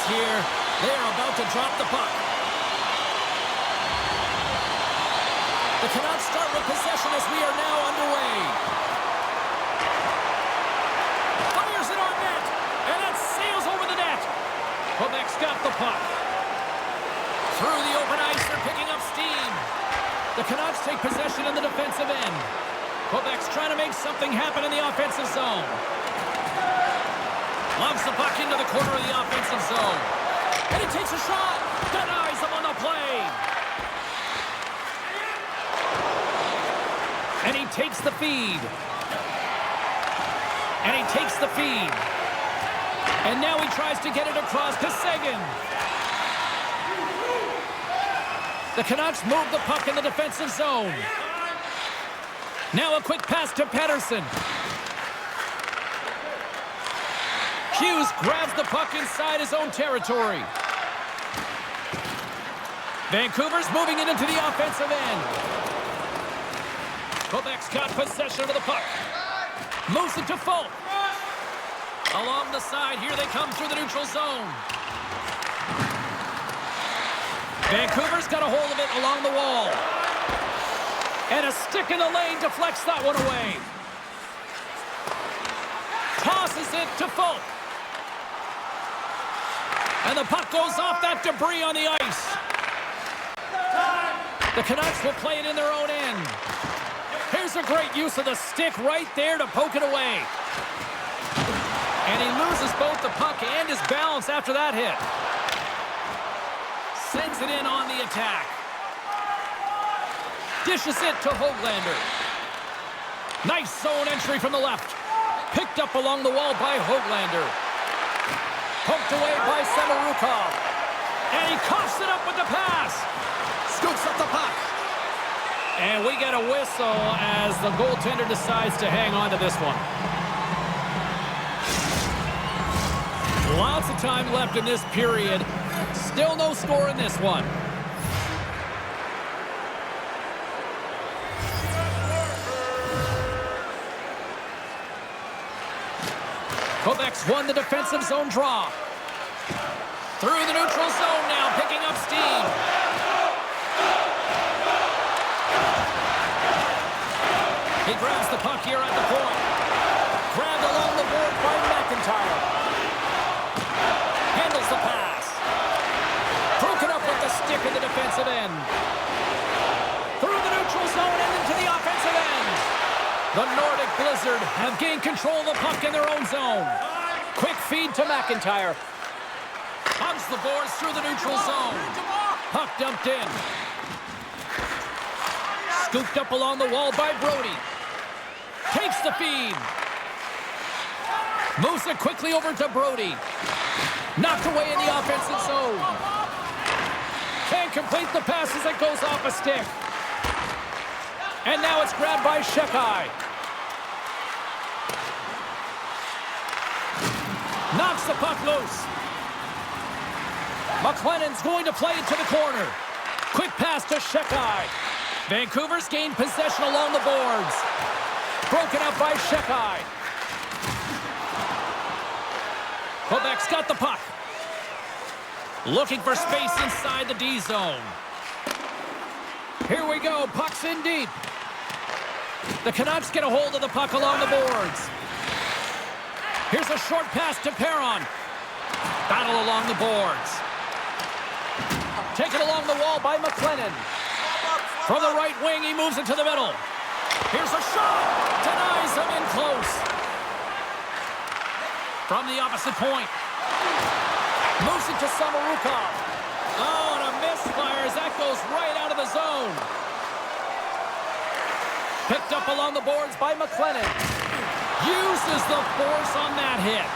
here. They are about to drop the puck. The Canucks start with possession as we are now underway. Fires it on net, and it sails over the net. Quebec's got the puck. Through the open ice, they're picking up steam. The Canucks take possession in the defensive end. Quebec's trying to make something happen in the offensive zone. Loves the puck into the corner of the offensive zone. And he takes a shot. Denies him on the play. And he takes the feed. And he takes the feed. And now he tries to get it across to Seguin. The Canucks move the puck in the defensive zone. Now a quick pass to Pettersson. Hughes grabs the puck inside his own territory. Vancouver's moving it into the offensive end. Quebec's got possession of the puck. Moves it to Folk. Along the side, here they come through the neutral zone. Vancouver's got a hold of it along the wall. And a stick in the lane deflects that one away. Tosses it to Folk. And the puck goes off that debris on the ice. The Canucks will play it in their own end. Here's a great use of the stick right there to poke it away. And he loses both the puck and his balance after that hit. Sends it in on the attack. Dishes it to Höglander. Nice zone entry from the left. Picked up along the wall by Höglander. Poked away by Samorukov. And he coughs it up with the pass. Scoops up the puck. And we get a whistle as the goaltender decides to hang on to this one. Lots of time left in this period. Still no score in this one. Quebec's won the defensive zone draw. Through the neutral zone now, picking up steam. He grabs the puck here at the point. Grabbed along the board by McIntyre. Handles the pass. Broken up with the stick in the defensive end. Through the neutral zone and into the offensive end. The Nordic Blizzard have gained control of the puck in their own zone. Quick feed to McIntyre. Hugs the boards through the neutral zone. Puck dumped in. Scooped up along the wall by Brody. Takes the feed. Moves it quickly over to Brody. Knocked away in the offensive zone. Can't complete the pass as it goes off a stick. And now it's grabbed by S.O.A.C.J.V. Knocks the puck loose. McLennan's going to play it to the corner. Quick pass to S.O.A.C.J.V. Vancouver's gained possession along the boards. Broken up by S.O.A.C.J.V. Quebec's got the puck. Looking for space inside the D zone. Here we go. Puck's in deep. The Canucks get a hold of the puck along the boards. Here's a short pass to Perron. Battle along the boards. Taken along the wall by McLennan. From the right wing, he moves it to the middle. Here's a shot. Denies him in close. From the opposite point. Moves it to Samorukov. Oh, and a misfire as that goes right out of the zone. Picked up along the boards by McLennan. Uses the force on that hit.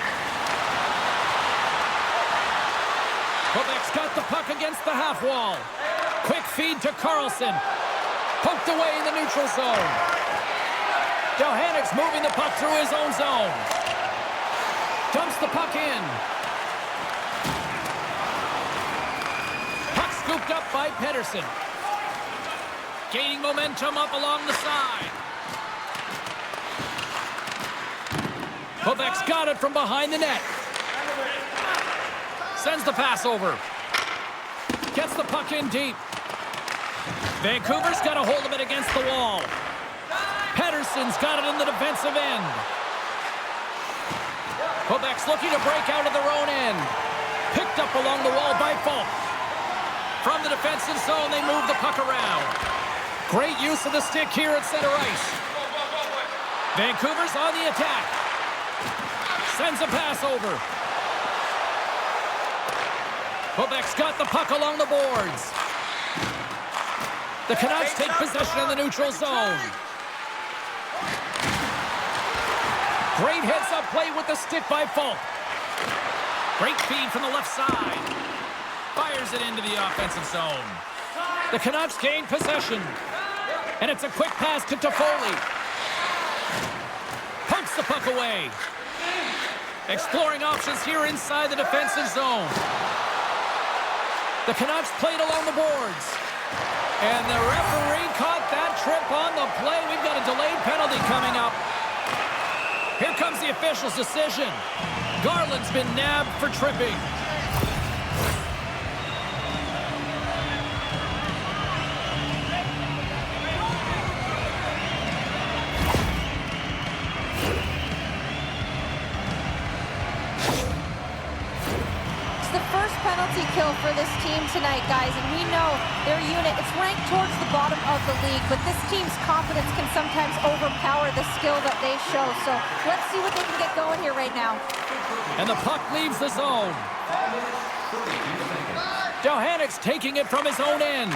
Quebec's got the puck against the half wall. Quick feed to Carlson. Poked away in the neutral zone. Johannik's moving the puck through his own zone. Dumps the puck in. Puck scooped up by Pettersson. Gaining momentum up along the side. Quebec's got it from behind the net. Sends the pass over. Gets the puck in deep. Vancouver's got a hold of it against the wall. Pedersen's got it in the defensive end. Quebec's looking to break out of their own end. Picked up along the wall by Falk. From the defensive zone, they move the puck around. Great use of the stick here at center ice. Vancouver's on the attack. Sends a pass over. Quebec's got the puck along the boards. The Canucks take possession in the neutral zone. Great heads-up play with the stick by Falk. Great feed from the left side. Fires it into the offensive zone. The Canucks gain possession. And it's a quick pass to Toffoli. Pumps the puck away. Exploring options here inside the defensive zone. The Canucks played along the boards. And the referee caught that trip on the play. We've got a delayed penalty coming up. Here comes the official's decision. Garland's been nabbed for tripping. It's the first penalty kill for this team tonight, guys, and we know their unit, it's ranked towards the bottom of the league, but this team's confidence can sometimes overpower the skill that they show. So let's see what they can get going here right now. And the puck leaves the zone. Johannik's taking it from his own end.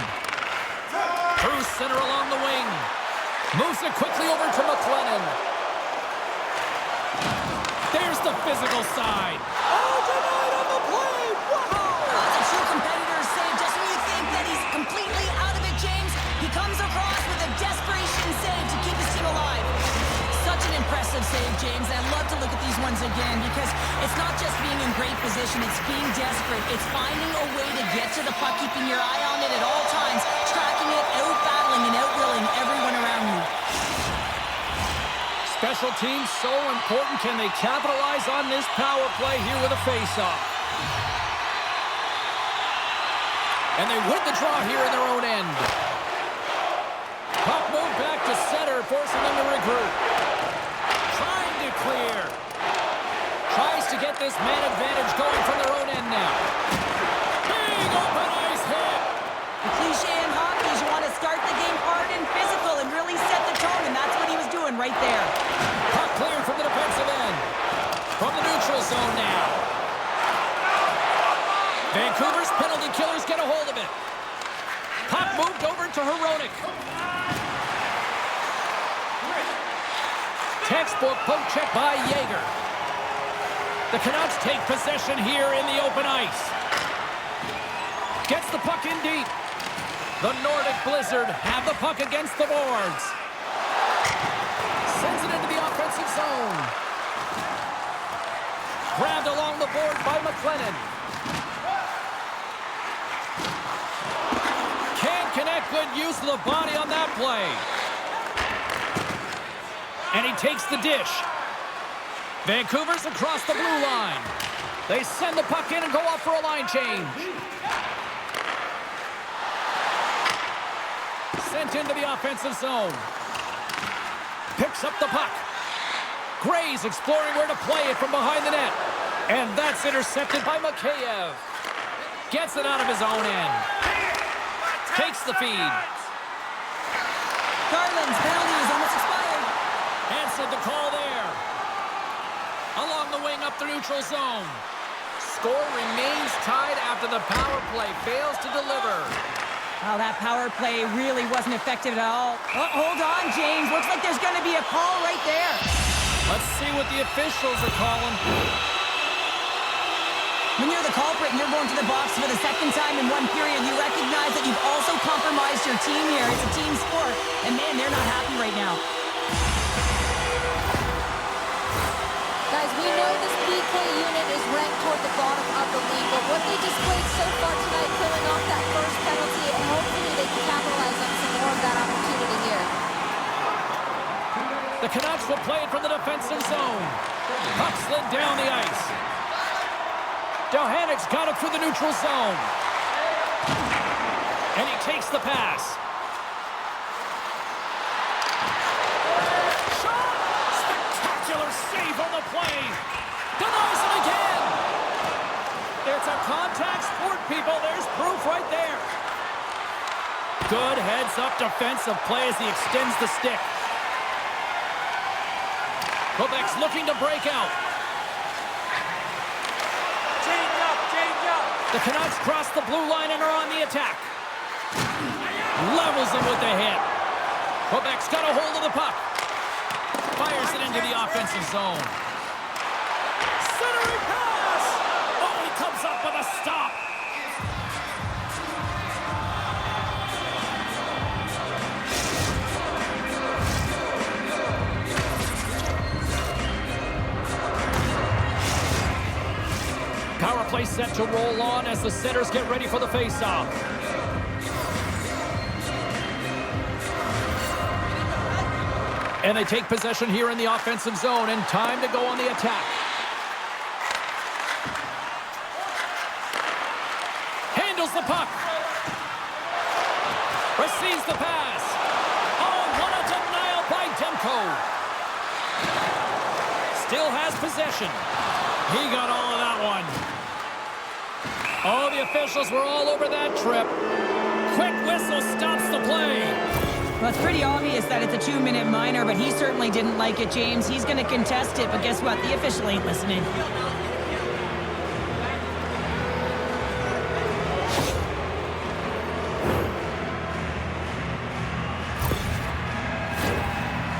Through center along the wing. Moves it quickly over to McLennan. There's the physical side. Oh, denied on the play. Wow! That's a true competitor's save. Just when you think that he's completely out of it, James, he comes across with a desperation save to keep his team alive. Such an impressive save, James. I love to look at these ones again because it's not just being in great position, it's being desperate. It's finding a way to get to the puck, keeping your eye on it at all times, tracking it, out-battling and out-willing everyone around you. Special teams so important. Can they capitalize on this power play here with a face-off? And they win the draw here in their own end. Puck moved back to center, forcing them to regroup. Trying to clear. Tries to get this man advantage going from their own end now. Big open ice hit. The cliche in hockey is you want to start the game hard and physical and really set the tone, and that's what he was doing right there. Puck cleared from the defensive end. From the neutral zone now. Vancouver's penalty killers get a hold of it. Puck moved over to Hronek. Textbook poke check by Yeager. The Canucks take possession here in the open ice. Gets the puck in deep. The Nordic Blizzard have the puck against the boards. Sends it into the offensive zone. Grabbed along the board by McLennan. Can't connect. Good use of the body on that play. And he takes the dish. Vancouver's across the blue line. They send the puck in and go off for a line change. Sent into the offensive zone. Picks up the puck. Gray's exploring where to play it from behind the net. And that's intercepted by Mikheyev. Gets it out of his own end. Takes the feed. Garland's penalty is almost expired. Answered the call there. Along the wing up the neutral zone. Score remains tied after the power play fails to deliver. Oh, that power play really wasn't effective at all. Oh, hold on, James. Looks like there's going to be a call right there. Let's see what the officials are calling. When you're the culprit and you're going to the box for the second time in one period, you recognize that you've also compromised your team here. It's a team sport, and man, they're not happy right now. Guys, we know this PK unit is ranked toward the bottom of the league, but what they displayed so far tonight, killing off that first penalty, and hopefully they can capitalize on some more of that opportunity here. The Canucks will play it from the defensive zone. Puck slid down the ice. Johannic's got it through the neutral zone. And he takes the pass. Shot! Spectacular save on the play. Denies it again. It's a contact sport, people. There's proof right there. Good heads-up defensive play as he extends the stick. Quebec's looking to break out. Change up. The Canucks cross the blue line and are on the attack. Levels him with the hit. Quebec's got a hold of the puck. Fires it into the offensive zone. Centering pass! Oh, he comes up with a stop. Power play set to roll on as the Senators get ready for the faceoff. And they take possession here in the offensive zone, and time to go on the attack. Handles the puck. Receives the pass. Oh, what a denial by Demko. Still has possession. He got all of that one. Oh, the officials were all over that trip. Quick whistle stops the play. Well, it's pretty obvious that it's a 2-minute minor, but he certainly didn't like it, James. He's going to contest it, but guess what? The official ain't listening.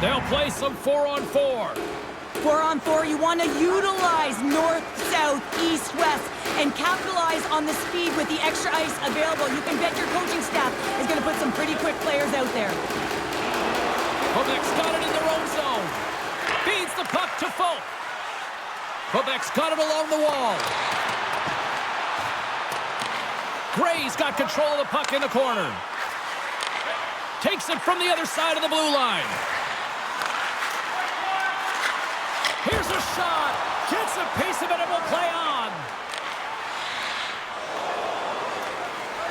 They'll play some 4-on-4. 4-on-4, you want to utilize north, south, east, west, and capitalize on the speed with the extra ice available. You can bet your coaching staff is going to put some pretty quick players out there. Quebec's got it in their own zone. Feeds the puck to Folk. Quebec's got it along the wall. Gray's got control of the puck in the corner. Takes it from the other side of the blue line. Here's a shot. Gets a piece of it and will play on.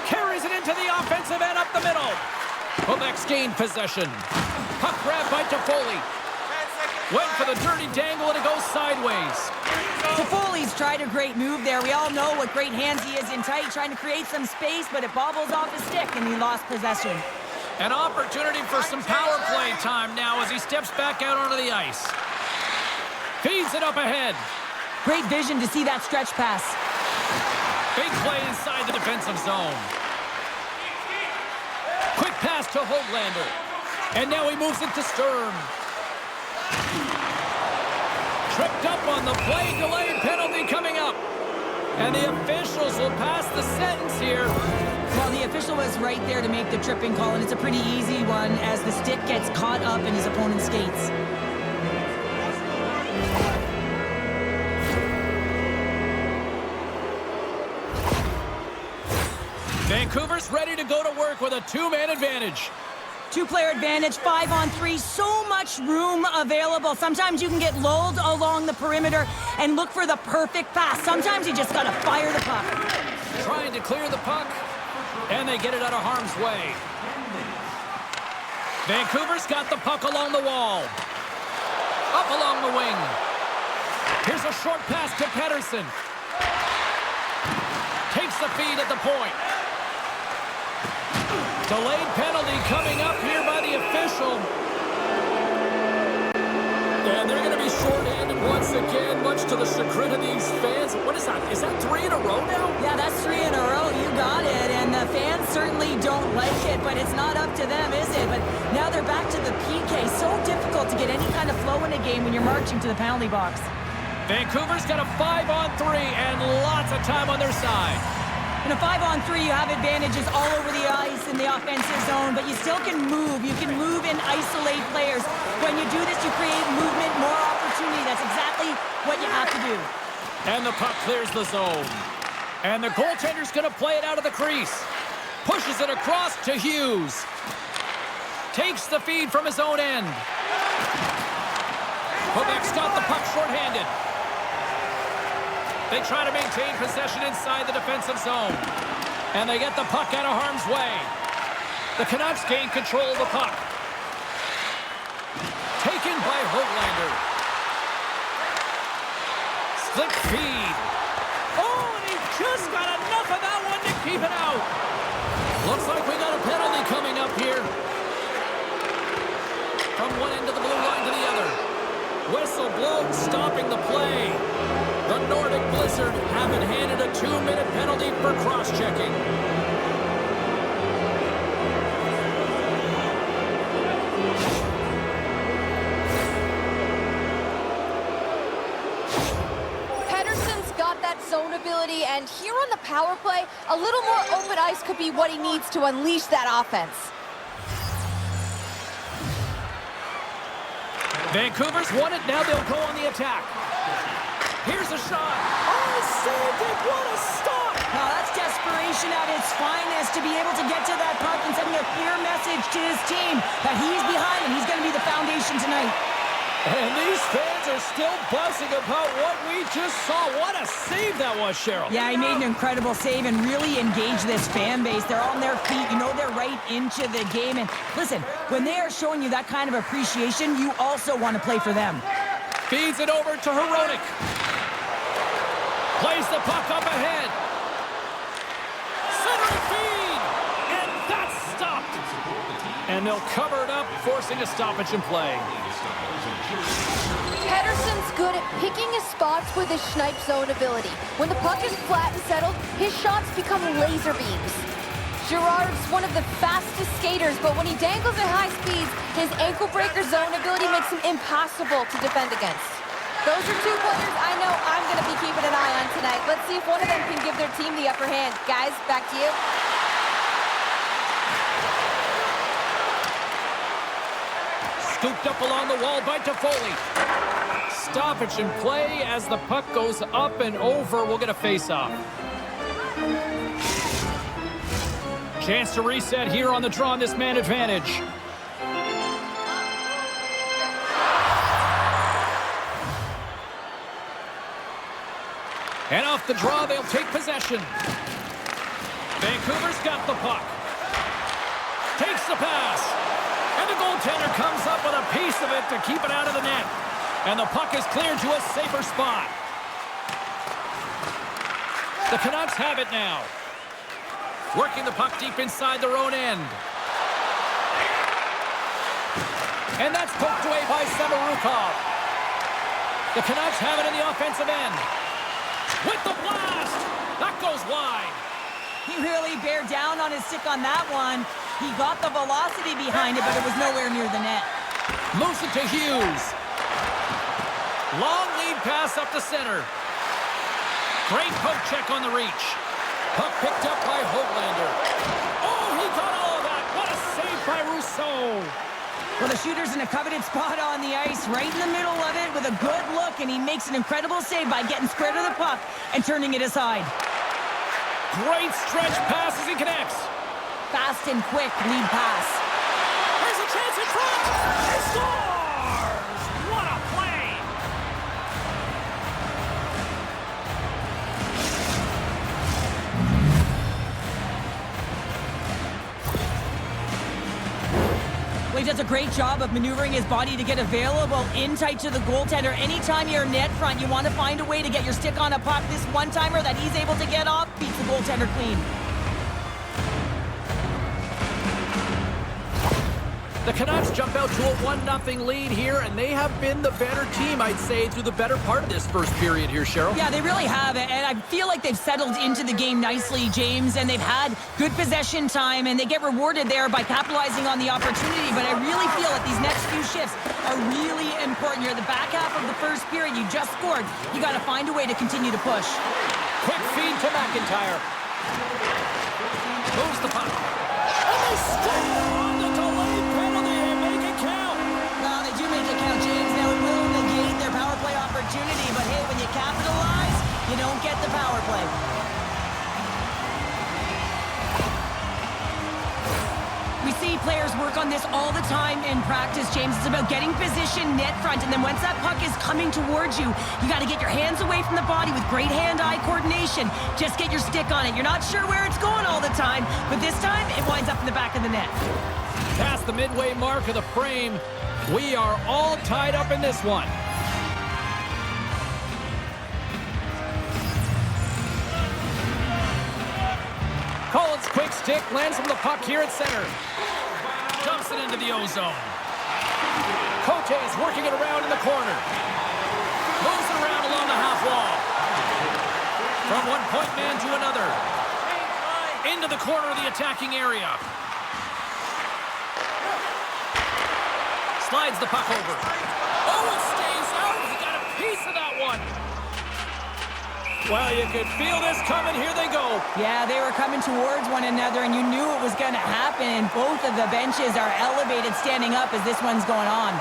Carries it into the offensive end up the middle. Quebec's gained possession. Puck grab by Toffoli. Went for the dirty dangle and it goes sideways. Toffoli's tried a great move there. We all know what great hands he is in tight, trying to create some space, but it bobbles off his stick and he lost possession. An opportunity for some power play time now as he steps back out onto the ice. Feeds it up ahead. Great vision to see that stretch pass. Big play inside the defensive zone. Quick pass to Höglander. And now he moves it to Sturm. Tripped up on the play. Delayed penalty coming up. And the officials will pass the sentence here. Well, the official was right there to make the tripping call, and it's a pretty easy one as the stick gets caught up in his opponent's skates. Vancouver's ready to go to work with a 2-man advantage. 2-player advantage, 5-on-3, so much room available. Sometimes you can get lulled along the perimeter and look for the perfect pass. Sometimes you just gotta fire the puck. Trying to clear the puck, and they get it out of harm's way. Vancouver's got the puck along the wall. Up along the wing. Here's a short pass to Pettersson. Takes the feed at the point. Delayed penalty coming up here by the official. And they're going to be shorthanded once again, much to the chagrin of these fans. What is that? Is that 3 in a row now? Yeah, that's 3 in a row. You got it. And the fans certainly don't like it, but it's not up to them, is it? But now they're back to the PK. So difficult to get any kind of flow in a game when you're marching to the penalty box. Vancouver's got a 5-on-3 and lots of time on their side. In a 5-on-3, you have advantages all over the ice in the offensive zone, but you still can move. You can move and isolate players. When you do this, you create movement, more opportunity. That's exactly what you have to do. And the puck clears the zone. And the goaltender's going to play it out of the crease. Pushes it across to Hughes. Takes the feed from his own end. Quebec's got the puck shorthanded. They try to maintain possession inside the defensive zone. And they get the puck out of harm's way. The Canucks gain control of the puck. Taken by Höglander. Slip feed. Oh, and he just got enough of that one to keep it out. Looks like we got a penalty coming up here. From one end of the blue line to the other. Whistle blown, stopping the play. The Nordic Blizzard have been handed a 2-minute penalty for cross-checking. Pettersson's got that zone ability, and here on the power play, a little more open ice could be what he needs to unleash that offense. Vancouver's won it, now they'll go on the attack. Here's a shot. Oh, saved it, what a stop! Now that's desperation at its finest to be able to get to that puck and sending a clear message to his team that he's behind him. He's going to be the foundation tonight. And these fans are still buzzing about what we just saw. What a save that was, Cheryl. Yeah, he made an incredible save and really engaged this fan base. They're on their feet. You know they're right into the game. And listen, when they are showing you that kind of appreciation, you also want to play for them. Feeds it over to Hronek. Plays the puck up ahead. Centering feed. And that's stopped. And they'll cover it up, forcing a stoppage in play. Pettersson's good at picking his spots with his snipe zone ability. When the puck is flat and settled, his shots become laser beams. Girard's one of the fastest skaters, but when he dangles at high speeds, his ankle breaker zone ability makes him impossible to defend against. Those are two players I know I'm going to be keeping an eye on tonight. Let's see if one of them can give their team the upper hand. Guys, back to you. Scooped up along the wall by Toffoli. Stoppage in play as the puck goes up and over. We'll get a face-off. Chance to reset here on the draw on this man advantage. And off the draw, they'll take possession. Vancouver's got the puck. Takes the pass. And the goaltender comes up with a piece of it to keep it out of the net. And the puck is cleared to a safer spot. The Canucks have it now. Working the puck deep inside their own end. And that's poked away by Samorukov. The Canucks have it in the offensive end. With the blast! That goes wide. He really bared down on his stick on that one. He got the velocity behind it, but it was nowhere near the net. Moves it to Hughes. Long lead pass up the center. Great poke check on the reach. Puck picked up by Höglander. Oh, he got all of that. What a save by Rousseau. Well, the shooter's in a coveted spot on the ice, right in the middle of it with a good look, and he makes an incredible save by getting square to the puck and turning it aside. Great stretch pass as he connects. Fast and quick lead pass. There's a chance in front. He scores! What a play! Well, he does a great job of maneuvering his body to get available in tight to the goaltender. Anytime you're net front, you want to find a way to get your stick on a puck. This one-timer that he's able to get off beats the goaltender clean. The Canucks jump out to a 1-0 lead here, and they have been the better team, I'd say, through the better part of this first period here, Cheryl. Yeah, they really have, and I feel like they've settled into the game nicely, James, and they've had good possession time, and they get rewarded there by capitalizing on the opportunity, but I really feel that these next few shifts are really important. You're at the back half of the first period, you just scored. You got to find a way to continue to push. Quick feed to McIntyre. Moves the puck. And they score! The delayed penalty, and make it count. Well, they do make it count, James. Now it will negate their power play opportunity, but hey, when you capitalize, you don't get the power play. We see see players work on this all the time in practice, James. It's about getting position net front, and then once that puck is coming towards you, you got to get your hands away from the body with great hand-eye coordination. Just get your stick on it. You're not sure where it's going all the time, but this time it winds up in the back of the net. Past the midway mark of the frame, we are all tied up in this one. Collins' quick stick lands from the puck here at center. Dumps it into the O-zone. Cote is working it around in the corner. Moves it around along the half wall. From one point man to another. Into the corner of the attacking area. Slides the puck over. Oh, it stays out. He got a piece of that one. Well, you could feel this coming. Here they go. Yeah, they were coming towards one another, and you knew it was going to happen, and both of the benches are elevated standing up as this one's going on.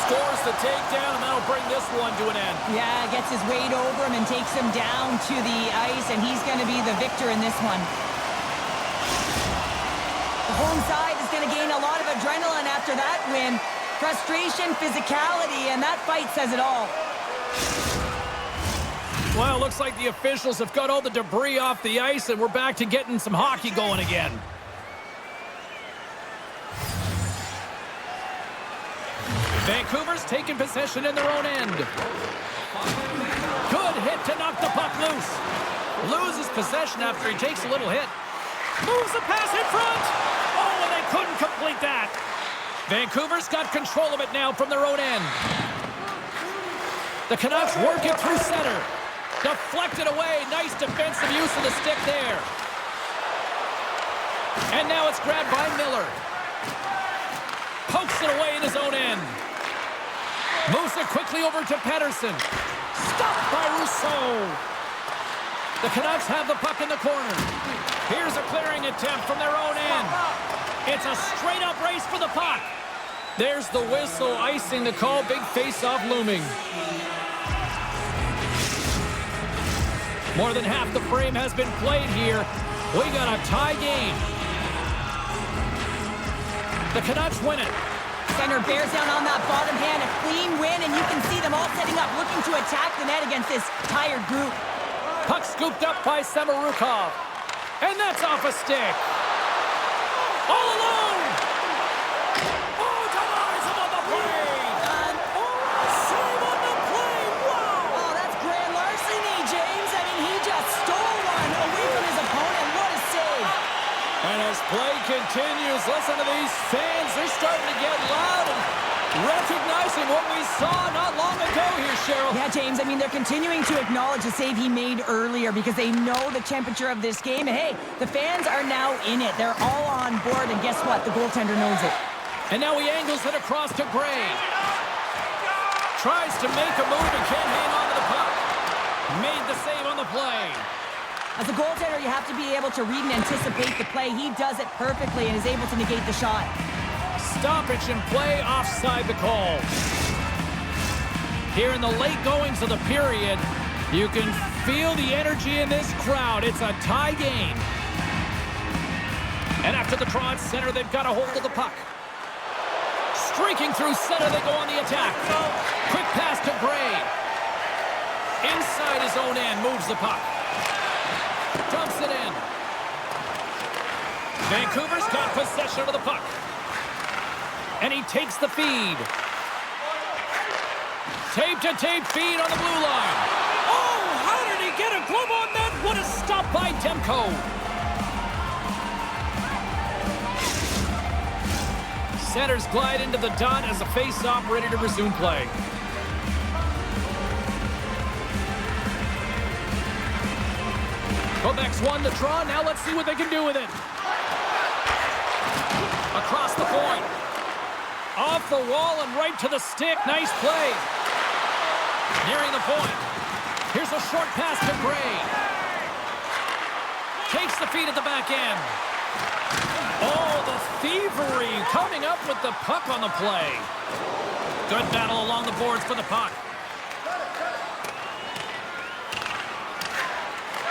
Scores the takedown, and that'll bring this one to an end. Yeah, gets his weight over him and takes him down to the ice, and he's going to be the victor in this one. The home side is going to gain a lot of adrenaline after that win. Frustration, physicality, and that fight says it all. Well, it looks like the officials have got all the debris off the ice, and we're back to getting some hockey going again. Vancouver's taking possession in their own end. Good hit to knock the puck loose. Loses possession after he takes a little hit. Moves the pass in front. Oh, and they couldn't complete that. Vancouver's got control of it now from their own end. The Canucks work it through center. Deflected away. Nice defensive use of the stick there. And now it's grabbed by Miller. Pokes it away in his own end. Moves it quickly over to Pettersson. Stopped by Rousseau. The Canucks have the puck in the corner. Here's a clearing attempt from their own end. It's a straight-up race for the puck. There's the whistle, icing the call. Big face-off looming. More than half the frame has been played here. We got a tie game. The Canucks win it. Center bears down on that bottom hand, a clean win, and you can see them all setting up, looking to attack the net against this tired group. Puck scooped up by Samarukov. And that's off a stick. All alone! Oh, Tavares on the play! Save on the play! Wow! Oh, that's grand larceny, James. I mean, he just stole one away from his opponent. What a save! And as play continues, listen to these fans. They're starting to get loud and recognizing what we saw not long ago here, Cheryl. Yeah, James, I mean, they're continuing to acknowledge the save he made earlier because they know the temperature of this game. And, hey, the fans are now in it. They're all on board, and guess what? The goaltender knows it. And now he angles it across to Gray. Tries to make a move and can't hang on to the puck. Made the save on the play. As a goaltender, you have to be able to read and anticipate the play. He does it perfectly and is able to negate the shot. Stoppage in play, offside the call. Here in the late goings of the period, you can feel the energy in this crowd. It's a tie game. And after the draw at center, they've got a hold of the puck. Streaking through center, they go on the attack. Quick pass to Gray. Inside his own end, moves the puck. Dumps it in. Vancouver's got possession of the puck. And he takes the feed. Tape-to-tape feed on the blue line. Oh, how did he get a glove on that? What a stop by Demko. Centers glide into the dot as a face-off ready to resume play. Quebec's won the draw. Now let's see what they can do with it. Across the point. Off the wall and right to the stick. Nice play. Nearing the point. Here's a short pass to Gray. Takes the feed at the back end. Oh, the thievery coming up with the puck on the play. Good battle along the boards for the puck.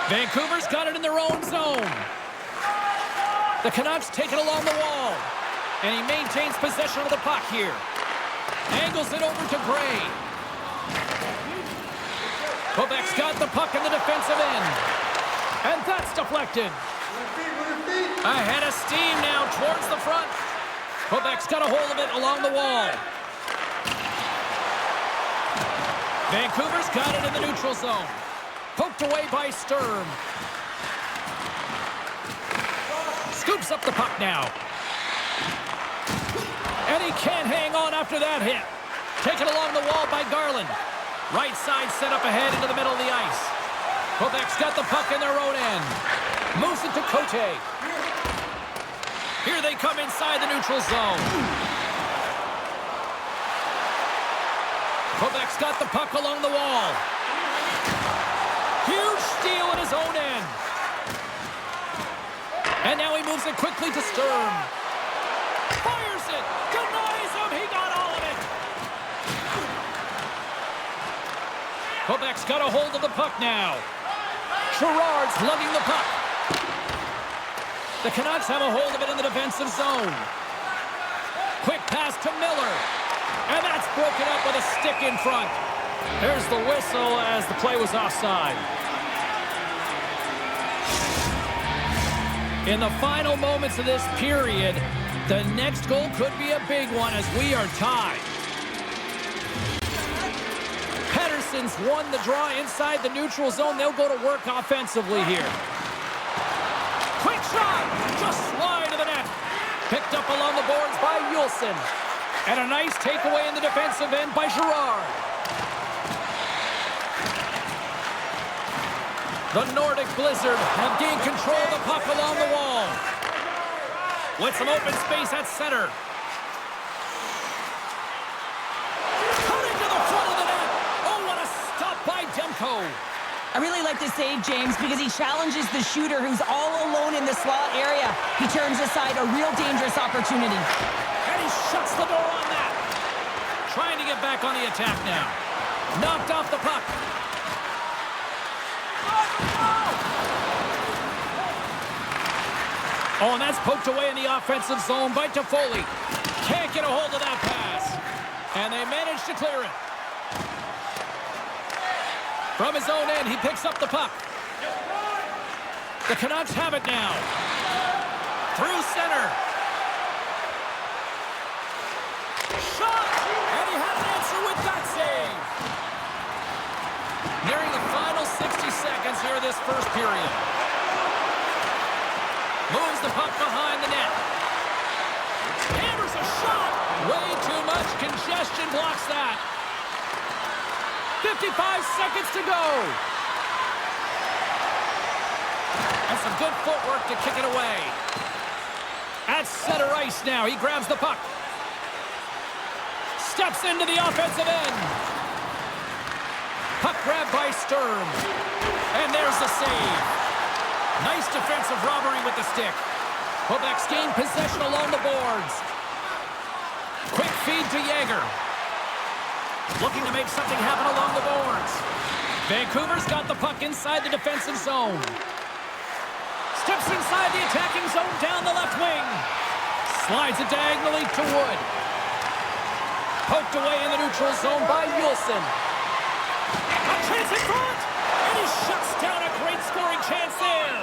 Vancouver's got it in their own zone. The Canucks take it along the wall. And he maintains possession of the puck here. Angles it over to Gray. Quebec's got the puck in the defensive end. And that's deflected. A head of steam now towards the front. Quebec's got a hold of it along the wall. Vancouver's got it in the neutral zone. Poked away by Sturm. Scoops up the puck now. And he can't hang on after that hit. Taken along the wall by Garland. Right side set up ahead into the middle of the ice. Quebec's got the puck in their own end. Moves it to Cote. Here they come inside the neutral zone. Quebec's got the puck along the wall. Huge steal at his own end. And now he moves it quickly to Sturm. Fires it. Denies him. He got all of it. Quebec's got a hold of the puck now. Gerard's lugging the puck. The Canucks have a hold of it in the defensive zone. Quick pass to Miller. And that's broken up with a stick in front. There's the whistle as the play was offside. In the final moments of this period, the next goal could be a big one as we are tied. Pettersson's won the draw inside the neutral zone. They'll go to work offensively here. Quick shot! Just wide of the net. Picked up along the boards by Juleson. And a nice takeaway in the defensive end by Girard. The Nordic Blizzard have gained control of the puck along the wall. With some open space at center. Cutting to the front of the net. Oh, what a stop by Demko. I really like the save, James, because he challenges the shooter who's all alone in the slot area. He turns aside a real dangerous opportunity. And he shuts the door on that. Trying to get back on the attack now. Knocked off the puck. Oh, and that's poked away in the offensive zone by Toffoli. Can't get a hold of that pass. And they managed to clear it. From his own end, he picks up the puck. The Canucks have it now. Through center. Shot! And he had an answer with that save. Nearing the final 60 seconds here of this first period. Moves the puck behind the net. Hammers a shot. Way too much congestion blocks that. 55 seconds to go. And some good footwork to kick it away. At center ice now. He grabs the puck. Steps into the offensive end. Puck grab by Sturm. And there's the save. Nice defensive robbery with the stick. Quebec's gained possession along the boards. Quick feed to Yager. Looking to make something happen along the boards. Vancouver's got the puck inside the defensive zone. Steps inside the attacking zone down the left wing. Slides it diagonally to Wood. Poked away in the neutral zone by Juleson. A chance in front! And he shuts down a great scoring chance there.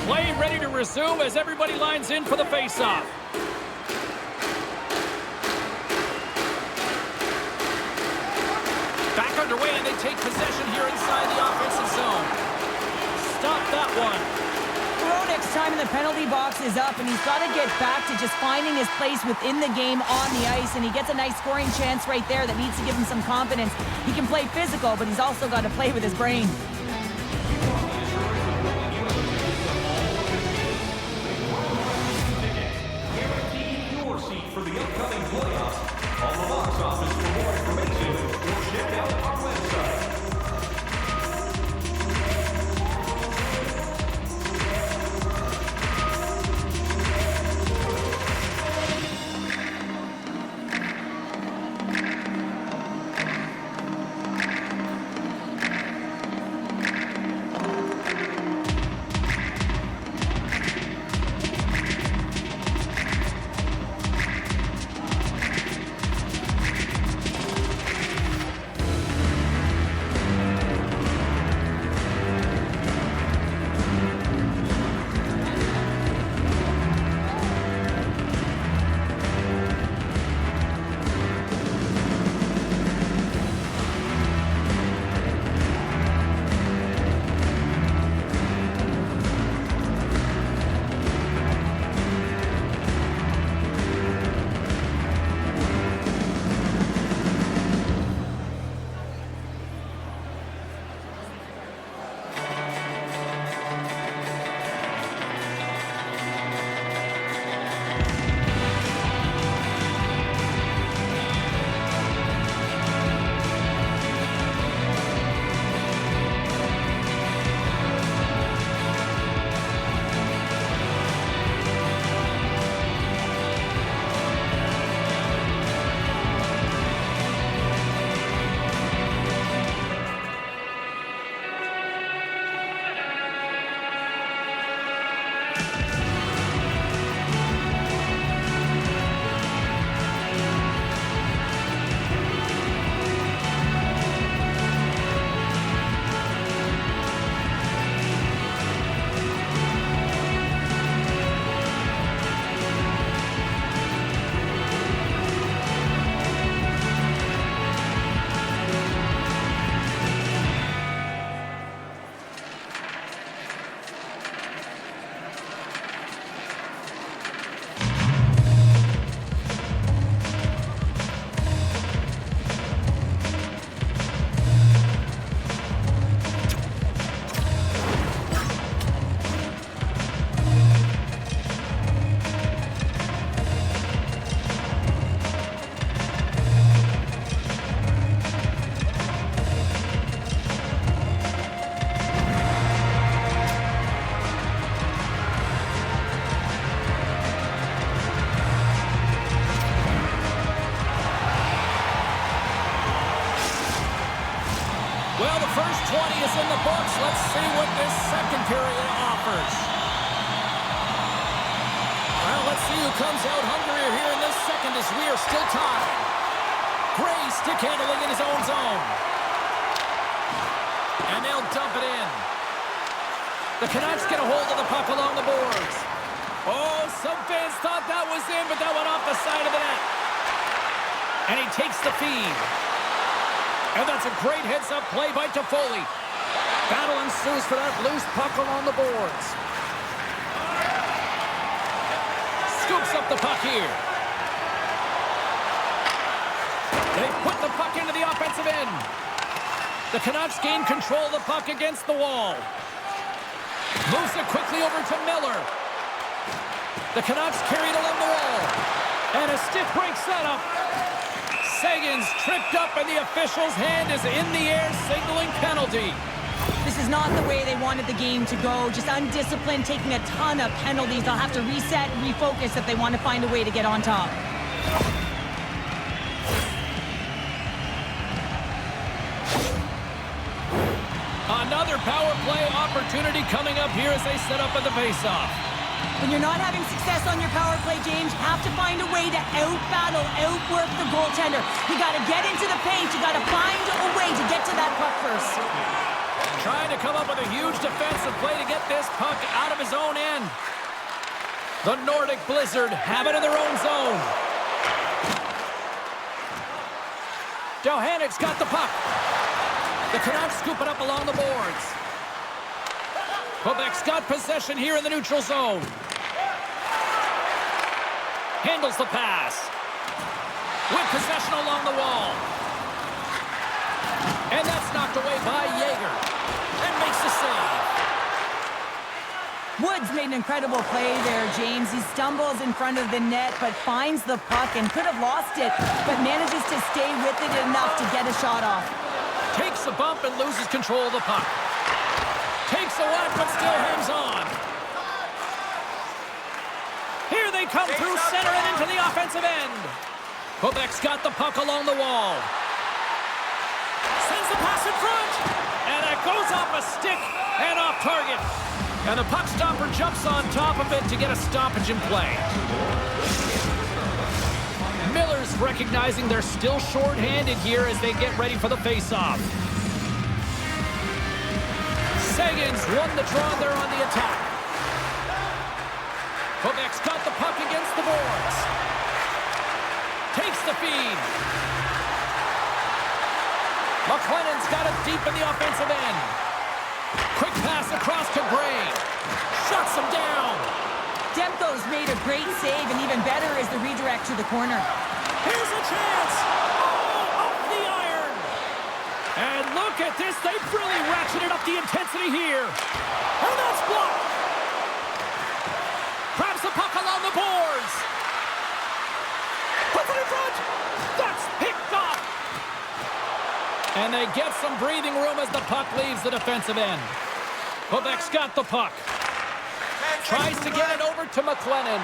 Play ready to resume as everybody lines in for the face-off. Back underway, and they take possession here inside the offensive zone. Stop that one. Nordique's time in the penalty box is up, and he's got to get back to just finding his place within the game on the ice, and he gets a nice scoring chance right there that needs to give him some confidence. He can play physical, but he's also got to play with his brain. upcoming playoffs. Call the box office for more information or check out our website. Well, the first 20 is in the books. Let's see what this second period offers. Well, let's see who comes out hungrier here in this second as we are still tied. Gray stick handling in his own zone. And they'll dump it in. The Canucks get a hold of the puck along the boards. Oh, some fans thought that was in, but that went off the side of the net. And he takes the feed. And that's a great heads-up play by Toffoli. Battle ensues for that loose puck along the boards. Scoops up the puck here. They put the puck into the offensive end. The Canucks gain control of the puck against the wall. Moves it quickly over to Miller. The Canucks carry it along the wall. And a stiff break setup. Sagan's tripped up and the official's hand is in the air signaling penalty. This is not the way they wanted the game to go. Just undisciplined, taking a ton of penalties. They'll have to reset and refocus if they want to find a way to get on top. Another power play opportunity coming up here as they set up at the faceoff. When you're not having success on your power play, James, you have to find a way to out-battle, outwork the goaltender. You got to get into the paint. You got to find a way to get to that puck first. Trying to come up with a huge defensive play to get this puck out of his own end. The Nordic Blizzard have it in their own zone. Johannik's got the puck. The Canucks scoop it up along the boards. Quebec's got possession here in the neutral zone. Handles the pass. With possession along the wall. And that's knocked away by Yeager. And makes the save. Woods made an incredible play there, James. He stumbles in front of the net, but finds the puck and could have lost it, but manages to stay with it enough to get a shot off. Takes a bump and loses control of the puck. Takes a whack, but still hangs on. Here they come through center and into the offensive end. Quebec's got the puck along the wall. Sends the pass in front. And it goes off a stick and off target. And the puck stopper jumps on top of it to get a stoppage in play. Miller's recognizing they're still short-handed here as they get ready for the face-off. Sagan's won the draw there on the attack. Quebec's got the puck against the boards. Takes the feed. McLennan's got it deep in the offensive end. Quick pass across to Gray. Shuts him down. Demko's made a great save, and even better is the redirect to the corner. Here's a chance. Oh, off the iron. And look at this. They've really ratcheted up the intensity here. And that's blocked. Grabs the puck along the boards. Puts it in front. That's picked up. And they get some breathing room as the puck leaves the defensive end. Quebec's got the puck. Tries to get it over to McLennan.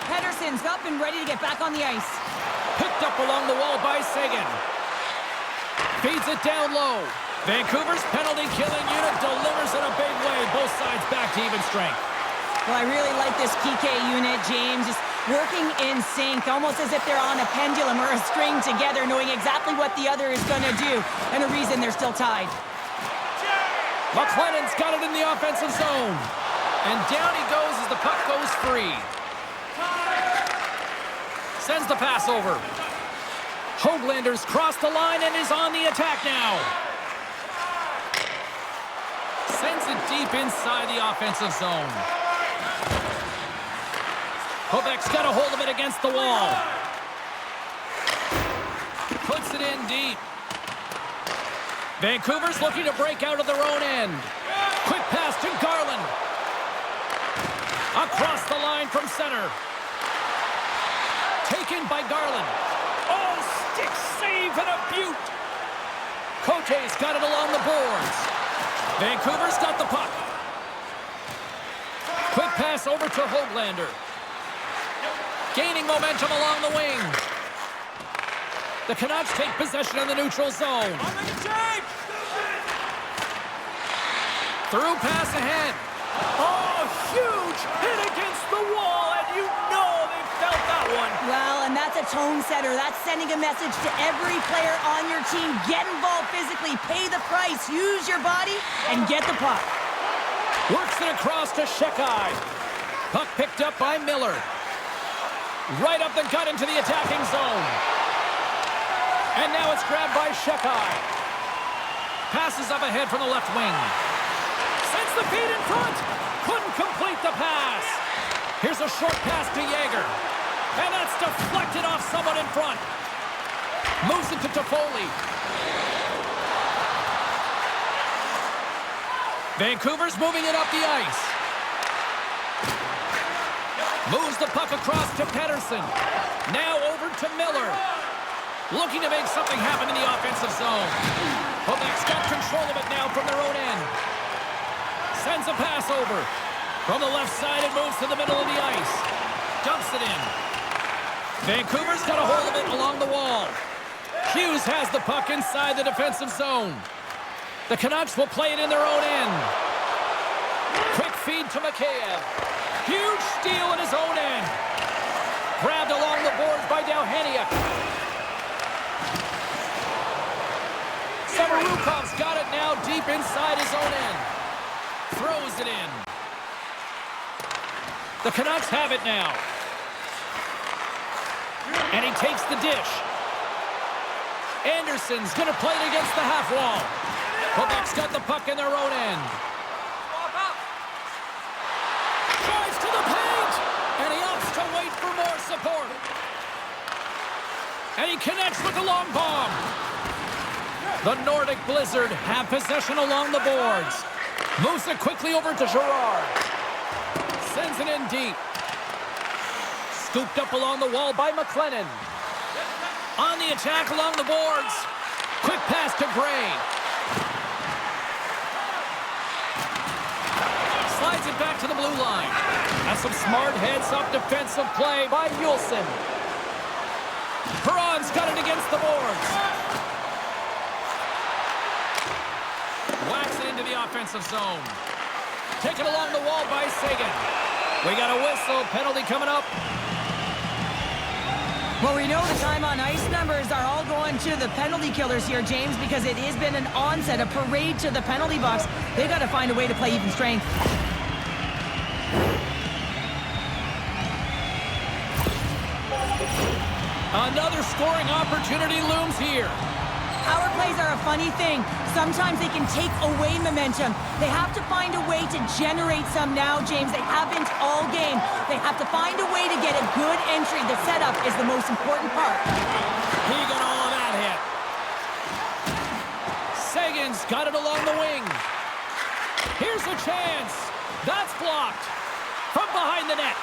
Pedersen's up and ready to get back on the ice. Picked up along the wall by Sagan. Feeds it down low. Vancouver's penalty-killing unit delivers in a big way. Both sides back to even strength. Well, I really like this PK unit, James. Just working in sync, almost as if they're on a pendulum or a string together, knowing exactly what the other is going to do, and a reason they're still tied. McLennan's got it in the offensive zone. And down he goes as the puck goes free. Sends the pass over. Hoaglander's crossed the line and is on the attack now. Sends it deep inside the offensive zone. Quebec's got a hold of it against the wall. Puts it in deep. Vancouver's looking to break out of their own end. Quick pass to Garland. Across the line from center. Taken by Garland. Oh, stick save and a beaut. Cote's got it along the boards. Vancouver's got the puck. Quick pass over to Hoaglander. Gaining momentum along the wing. The Canucks take possession in the neutral zone. Through pass ahead. Oh, huge hit against the wall, and you know they felt that one. Well, and that's a tone setter. That's sending a message to every player on your team. Get involved physically, pay the price, use your body, and get the puck. Works it across to S.O.A.C.J.V. Puck picked up by Miller. Right up the gut into the attacking zone. And now it's grabbed by S.O.A.C.J.V. Passes up ahead from the left wing. Sends the feed in front. Couldn't complete the pass. Here's a short pass to Yeager. And that's deflected off someone in front. Moves it to Toffoli. Vancouver's moving it up the ice. Moves the puck across to Pedersen. Now over to Miller. Looking to make something happen in the offensive zone. Quebec's got control of it now from their own end. Sends a pass over. From the left side, it moves to the middle of the ice. Dumps it in. Vancouver's got a hold of it along the wall. Hughes has the puck inside the defensive zone. The Canucks will play it in their own end. Quick feed to Mikheyev. Huge steal in his own end. Grabbed along the boards by Dalhaniuk. Samarukov's got it now deep inside his own end. Throws it in. The Canucks have it now. And he takes the dish. Anderson's going to play it against the half wall. Quebec's got the puck in their own end. Drives to the paint. And he opts to wait for more support. And he connects with the long bomb. The Nordic Blizzard have possession along the boards. Moves it quickly over to Gerard. Sends it in deep. Scooped up along the wall by McLennan. On the attack along the boards. Quick pass to Gray. Slides it back to the blue line. That's some smart heads-up defensive play by Yulson. Perron's got it against the boards. Whacks it into the offensive zone. Taken along the wall by Sagan. We got a whistle. Penalty coming up. Well, we know the time on ice numbers are all going to the penalty killers here, James, because it has been an onset, a parade to the penalty box. They've got to find a way to play even strength. Another scoring opportunity looms here. Power plays are a funny thing. Sometimes they can take away momentum. They have to find a way to generate some now, James. They haven't all game. They have to find a way to get a good entry. The setup is the most important part. He got all of that hit. Sagan's got it along the wing. Here's a chance. That's blocked. From behind the net.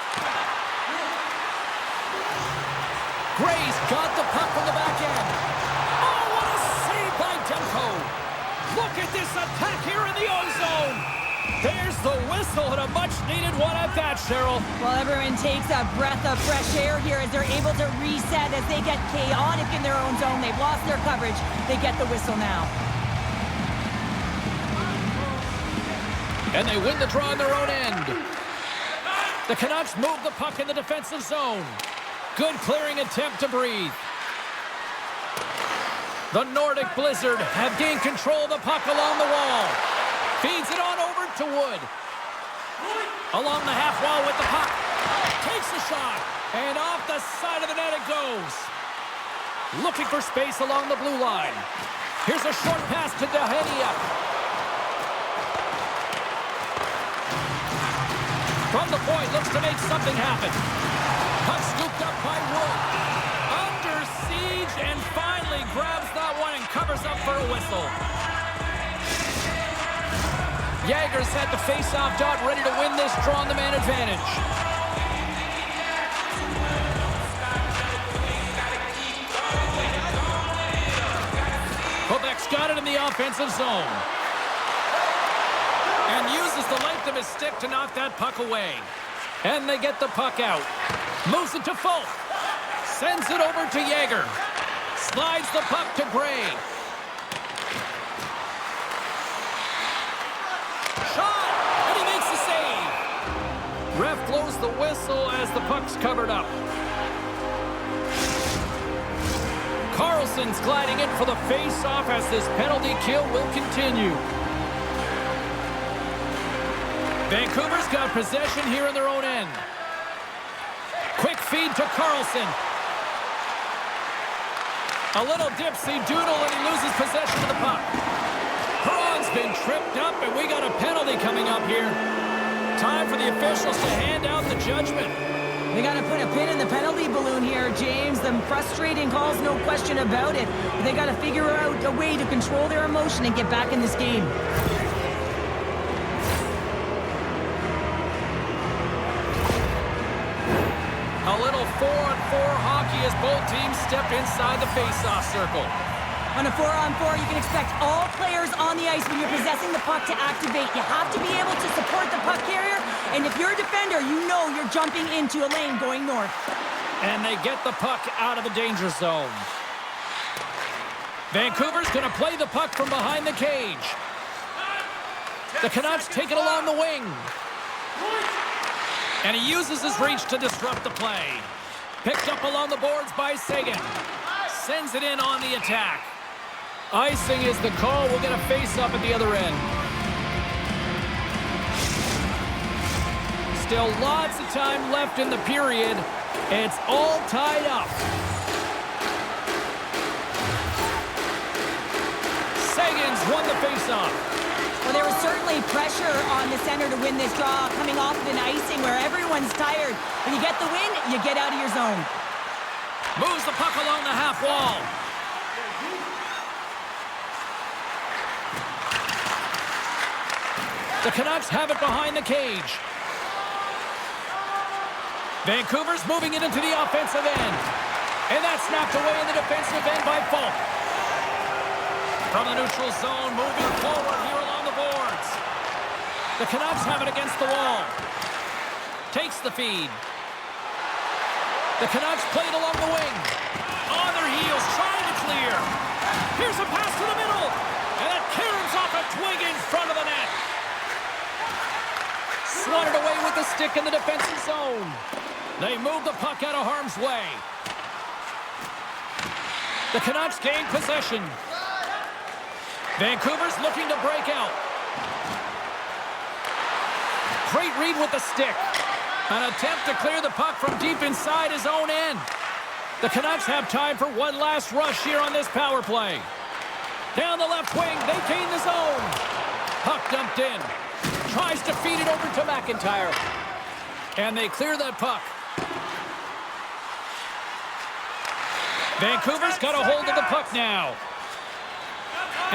Gray's got the puck from the back end. Oh, what a save by Demko. Look at this attack here in the O-zone. There's the whistle and a much-needed one at that, Cheryl. Well, everyone takes a breath of fresh air here as they're able to reset as they get chaotic in their own zone. They've lost their coverage. They get the whistle now. And they win the draw on their own end. The Canucks move the puck in the defensive zone. Good clearing attempt to breathe. The Nordic Blizzard have gained control of the puck along the wall. Feeds it on over to Wood. Along the half wall with the puck. Takes a shot. And off the side of the net it goes. Looking for space along the blue line. Here's a short pass to Dahenia. From the point, looks to make something happen. Puck scooped up by Wood. Under siege and finally grabs that one and covers up for a whistle. Jager's at the face-off dot, ready to win this draw on the man advantage. Quebec's got it in the offensive zone. And uses the length of his stick to knock that puck away. And they get the puck out. Moves it to Folk. Sends it over to Jager. Slides the puck to Gray. Shot! And he makes the save. Ref blows the whistle as the puck's covered up. Carlson's gliding in for the face-off as this penalty kill will continue. Vancouver's got possession here in their own end. Quick feed to Carlson. A little dipsy-doodle and he loses possession of the puck. Perron's been tripped up and we got a penalty coming up here. Time for the officials to hand out the judgment. They got to put a pin in the penalty balloon here, James. The frustrating calls, no question about it. But they got to figure out a way to control their emotion and get back in this game. A little 4-on-4 hockey as both teams step inside the face-off circle. On a 4-on-4, you can expect all players on the ice when you're possessing the puck to activate. You have to be able to support the puck carrier, and if you're a defender, you know you're jumping into a lane going north. And they get the puck out of the danger zone. Vancouver's going to play the puck from behind the cage. The Canucks take it along the wing. And he uses his reach to disrupt the play. Picked up along the boards by Sagan. Sends it in on the attack. Icing is the call. We'll get a face-up at the other end. Still lots of time left in the period. It's all tied up. Sagan's won the face-off. Well, there was certainly pressure on the center to win this draw, coming off of an icing where everyone's tired. When you get the win, you get out of your zone. Moves the puck along the half wall. The Canucks have it behind the cage. Vancouver's moving it into the offensive end. And that's snapped away in the defensive end by Falk. From the neutral zone, moving forward here along the boards. The Canucks have it against the wall. Takes the feed. The Canucks play it along the wing. On their heels, trying to clear. Here's a pass to the middle. And it caroms off a twig in front of the net. Swatted away with the stick in the defensive zone. They move the puck out of harm's way. The Canucks gain possession. Vancouver's looking to break out. Great read with the stick. An attempt to clear the puck from deep inside his own end. The Canucks have time for one last rush here on this power play. Down the left wing, they gain the zone. Puck dumped in. Tries to feed it over to McIntyre. And they clear that puck. Vancouver's got a hold of the puck now.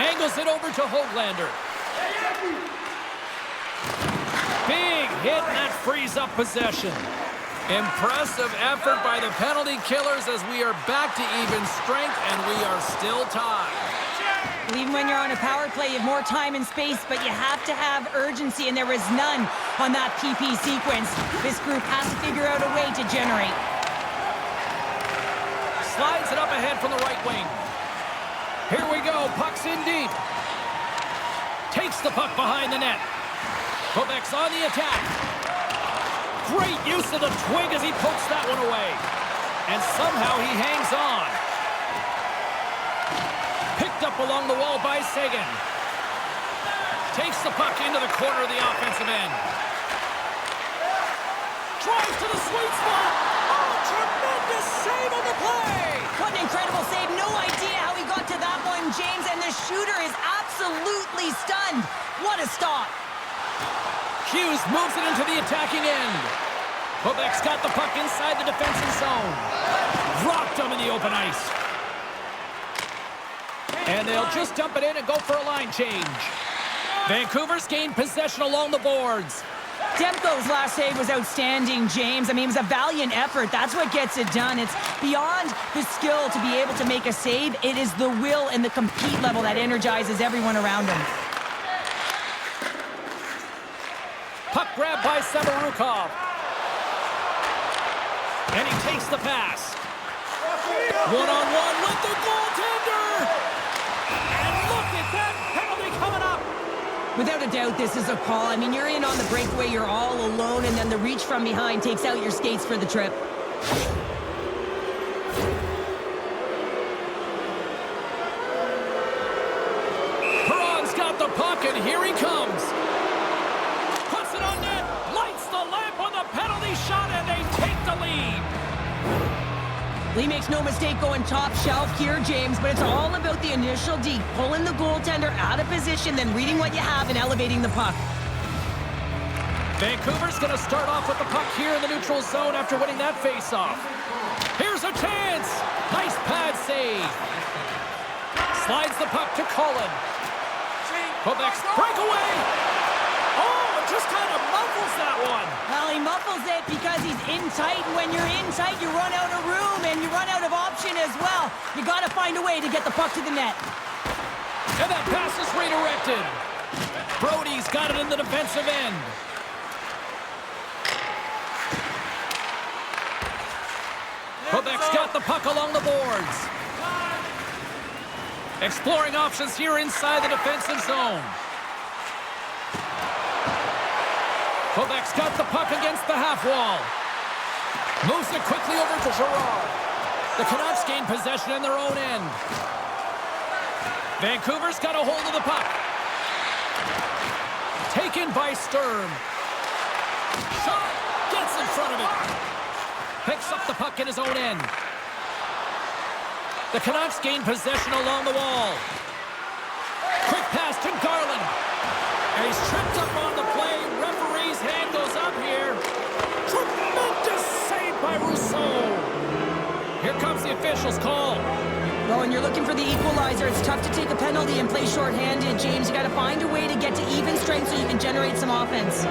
Angles it over to Höglander. Big hit, and that frees up possession. Impressive effort by the penalty killers as we are back to even strength, and we are still tied. Even when you're on a power play, you have more time and space, but you have to have urgency, and there was none on that PP sequence. This group has to figure out a way to generate. Slides it up ahead from the right wing. Here we go, puck's in deep. Takes the puck behind the net. Quebec's on the attack. Great use of the twig as he pokes that one away. And somehow he hangs on. Picked up along the wall by Seguin. Takes the puck into the corner of the offensive end. Drives to the sweet spot. Oh, tremendous save on the play. What an incredible save. No idea how he got to that one, James, and the shooter is absolutely stunned. What a stop. Hughes moves it into the attacking end. Quebec's got the puck inside the defensive zone. Rocked him in the open ice. And they'll just dump it in and go for a line change. Vancouver's gained possession along the boards. Demko's last save was outstanding, James. I mean, it was a valiant effort. That's what gets it done. It's beyond the skill to be able to make a save. It is the will and the compete level that energizes everyone around him. Puck grab by Samorukov. And he takes the pass. One-on-one with the goaltender. And look at that penalty coming up. Without a doubt, this is a call. I mean, you're in on the breakaway, you're all alone, and then the reach from behind takes out your skates for the trip. Perron's got the puck, and here he comes. Puts it on net, lights the lamp on the penalty shot, and they take the lead. Lee makes no mistake going top shelf here, James, but it's all about the initial D, pulling the goaltender out of position, then reading what you have and elevating the puck. Vancouver's going to start off with the puck here in the neutral zone after winning that faceoff. Here's a chance. Nice pad save. Slides the puck to Cullen. Quebec's breakaway. Oh, it just kind of muffles that one. Well, he muffles it because he's in tight, and when you're in tight, you run out of room, and you run out of option as well. You got to find a way to get the puck to the net. And that pass is redirected. Brody's got it in the defensive end. Quebec's got the puck along the boards. Exploring options here inside the defensive zone. Quebec's got the puck against the half wall. Moves it quickly over to Girard. The Canucks gain possession in their own end. Vancouver's got a hold of the puck. Taken by Sturm. Shot. Gets in front of it. Picks up the puck in his own end. The Canucks gain possession along the wall. Quick pass to Garland. And he's tripped up on the play. Referee's hand goes up here. Tremendous save by Rousseau. Here comes the official's call. Oh, and you're looking for the equalizer. It's tough to take a penalty and play shorthanded, James. You got to find a way to get to even strength so you can generate some offense.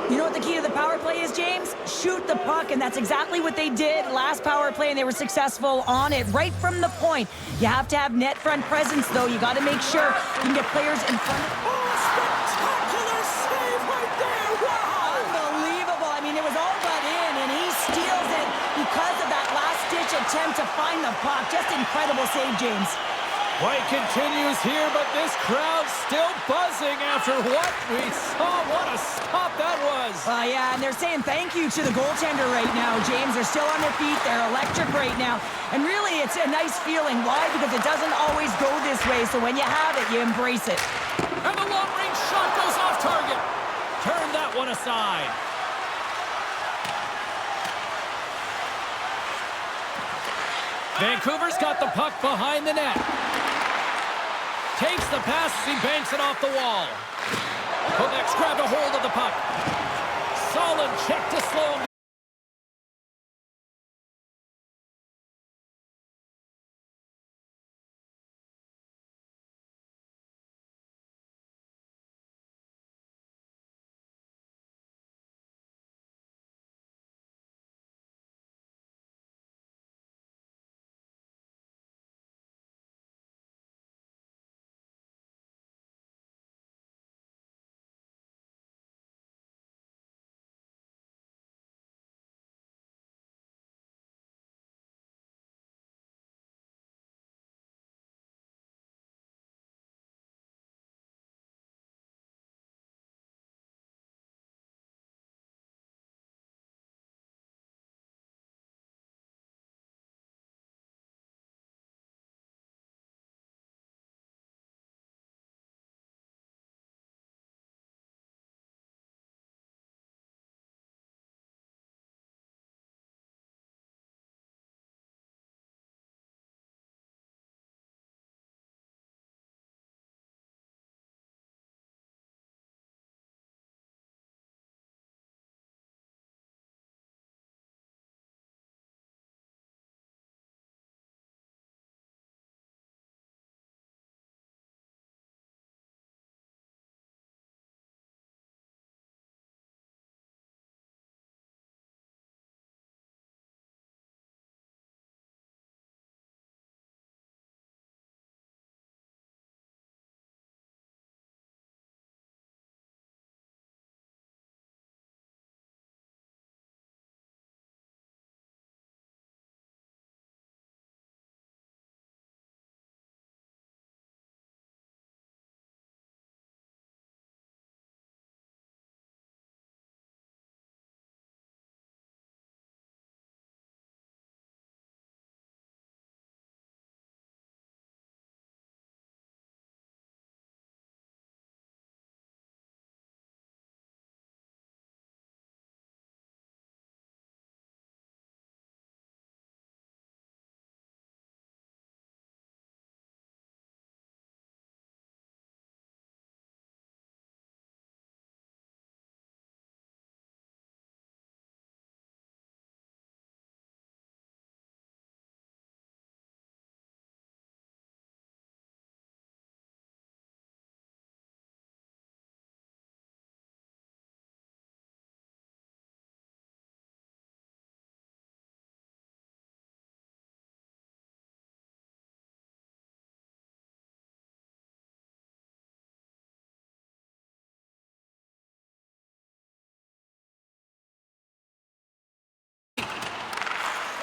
You know what the key to the power play is, James? Shoot the puck, and that's exactly what they did last power play, and they were successful on it right from the point. You have to have net front presence, though. You got to make sure you can get players in front of... Oh, spectacular save right there! Wow! Unbelievable. I mean, it was all but in, and he steals it because of that last-ditch attempt to find the puck. Just incredible save, James. Play continues here, but this crowd's still buzzing after what we saw. What a stop that was. Yeah, and they're saying thank you to the goaltender right now, James. They're still on their feet. They're electric right now. And really, it's a nice feeling. Why? Because it doesn't always go this way. So when you have it, you embrace it. And the long-range shot goes off target. Turn that one aside. Vancouver's got the puck behind the net. Takes the pass as he banks it off the wall. Quebec's grabbed a hold of the puck. Solid check to slow him.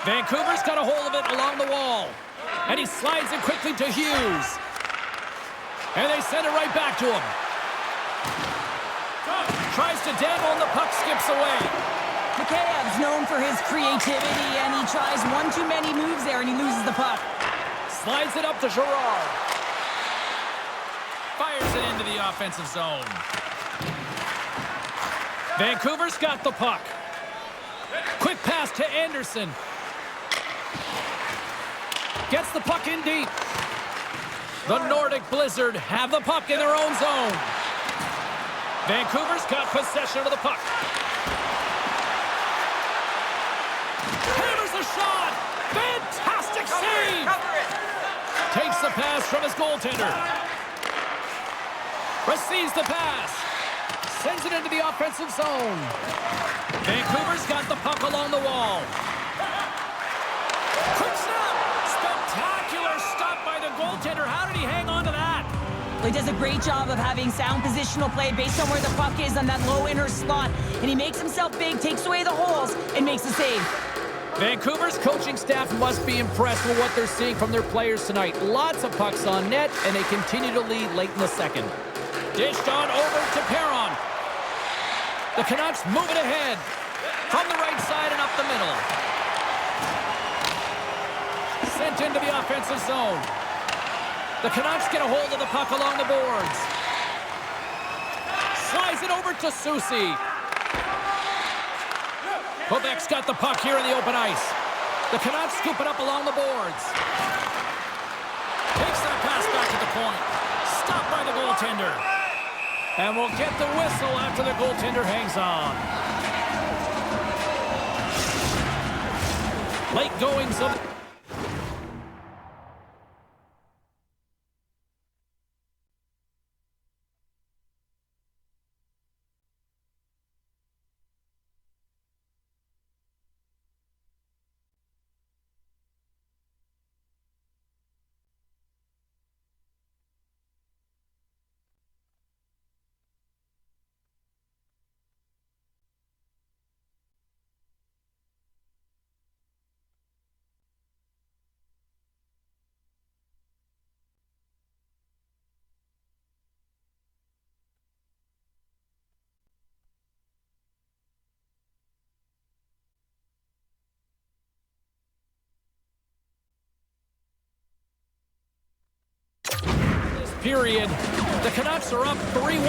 Vancouver's got a hold of it along the wall. And he slides it quickly to Hughes. And they send it right back to him. Tries to dangle and the puck skips away. Mikheyev's known for his creativity, and he tries one too many moves there, and he loses the puck. Slides it up to Girard. Fires it into the offensive zone. Vancouver's got the puck. Quick pass to Anderson. Gets the puck in deep. The Nordic Blizzard have the puck in their own zone. Vancouver's got possession of the puck. Hammers the shot. Fantastic save. Takes the pass from his goaltender. Receives the pass. Sends it into the offensive zone. Vancouver's got the puck along the wall. Quick snap. Spectacular stop by the goaltender. How did he hang on to that? Well, he does a great job of having sound positional play based on where the puck is on that low inner slot. And he makes himself big, takes away the holes, and makes the save. Vancouver's coaching staff must be impressed with what they're seeing from their players tonight. Lots of pucks on net, and they continue to lead late in the second. Dished on over to Perron. The Canucks move it ahead from the right side and up the middle. Sent into the offensive zone. The Canucks get a hold of the puck along the boards. Slides it over to S.O.A.C.J.V. Quebec's got the puck here in the open ice. The Canucks scoop it up along the boards. Takes that pass back to the point. Stopped by the goaltender. And we'll get the whistle after the goaltender hangs on. Late goings of... period. The Canucks are up 3-1.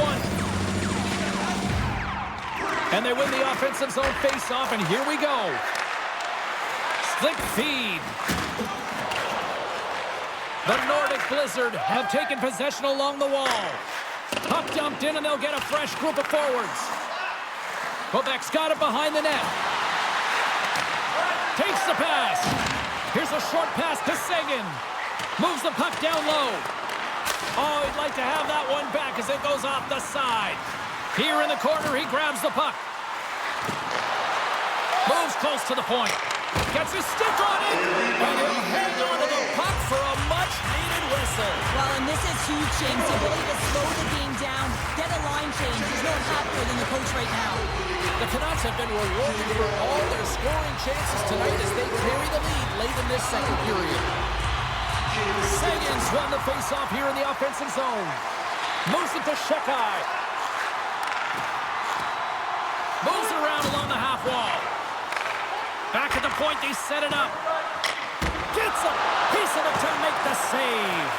And they win the offensive zone face-off, and here we go. Slick feed. The Nordic Blizzard have taken possession along the wall. Puck dumped in, and they'll get a fresh group of forwards. Quebec's got it behind the net. Takes the pass. Here's a short pass to Seguin. Moves the puck down low. Oh, he'd like to have that one back as it goes off the side. Here in the corner, he grabs the puck. Moves close to the point. Gets his stick on it. And he'll hang on to the puck for a much-needed whistle. Well, and this is huge, James. The ability to slow the game down, get a line change. There's no happier than the coach right now. The Canucks have been rewarded for all their scoring chances tonight as they carry the lead late in this second period. Sagan's won the face-off here in the offensive zone. Moves it to Shekai. Moves it around along the half wall. Back at the point, they set it up. Gets a piece of it to make the save.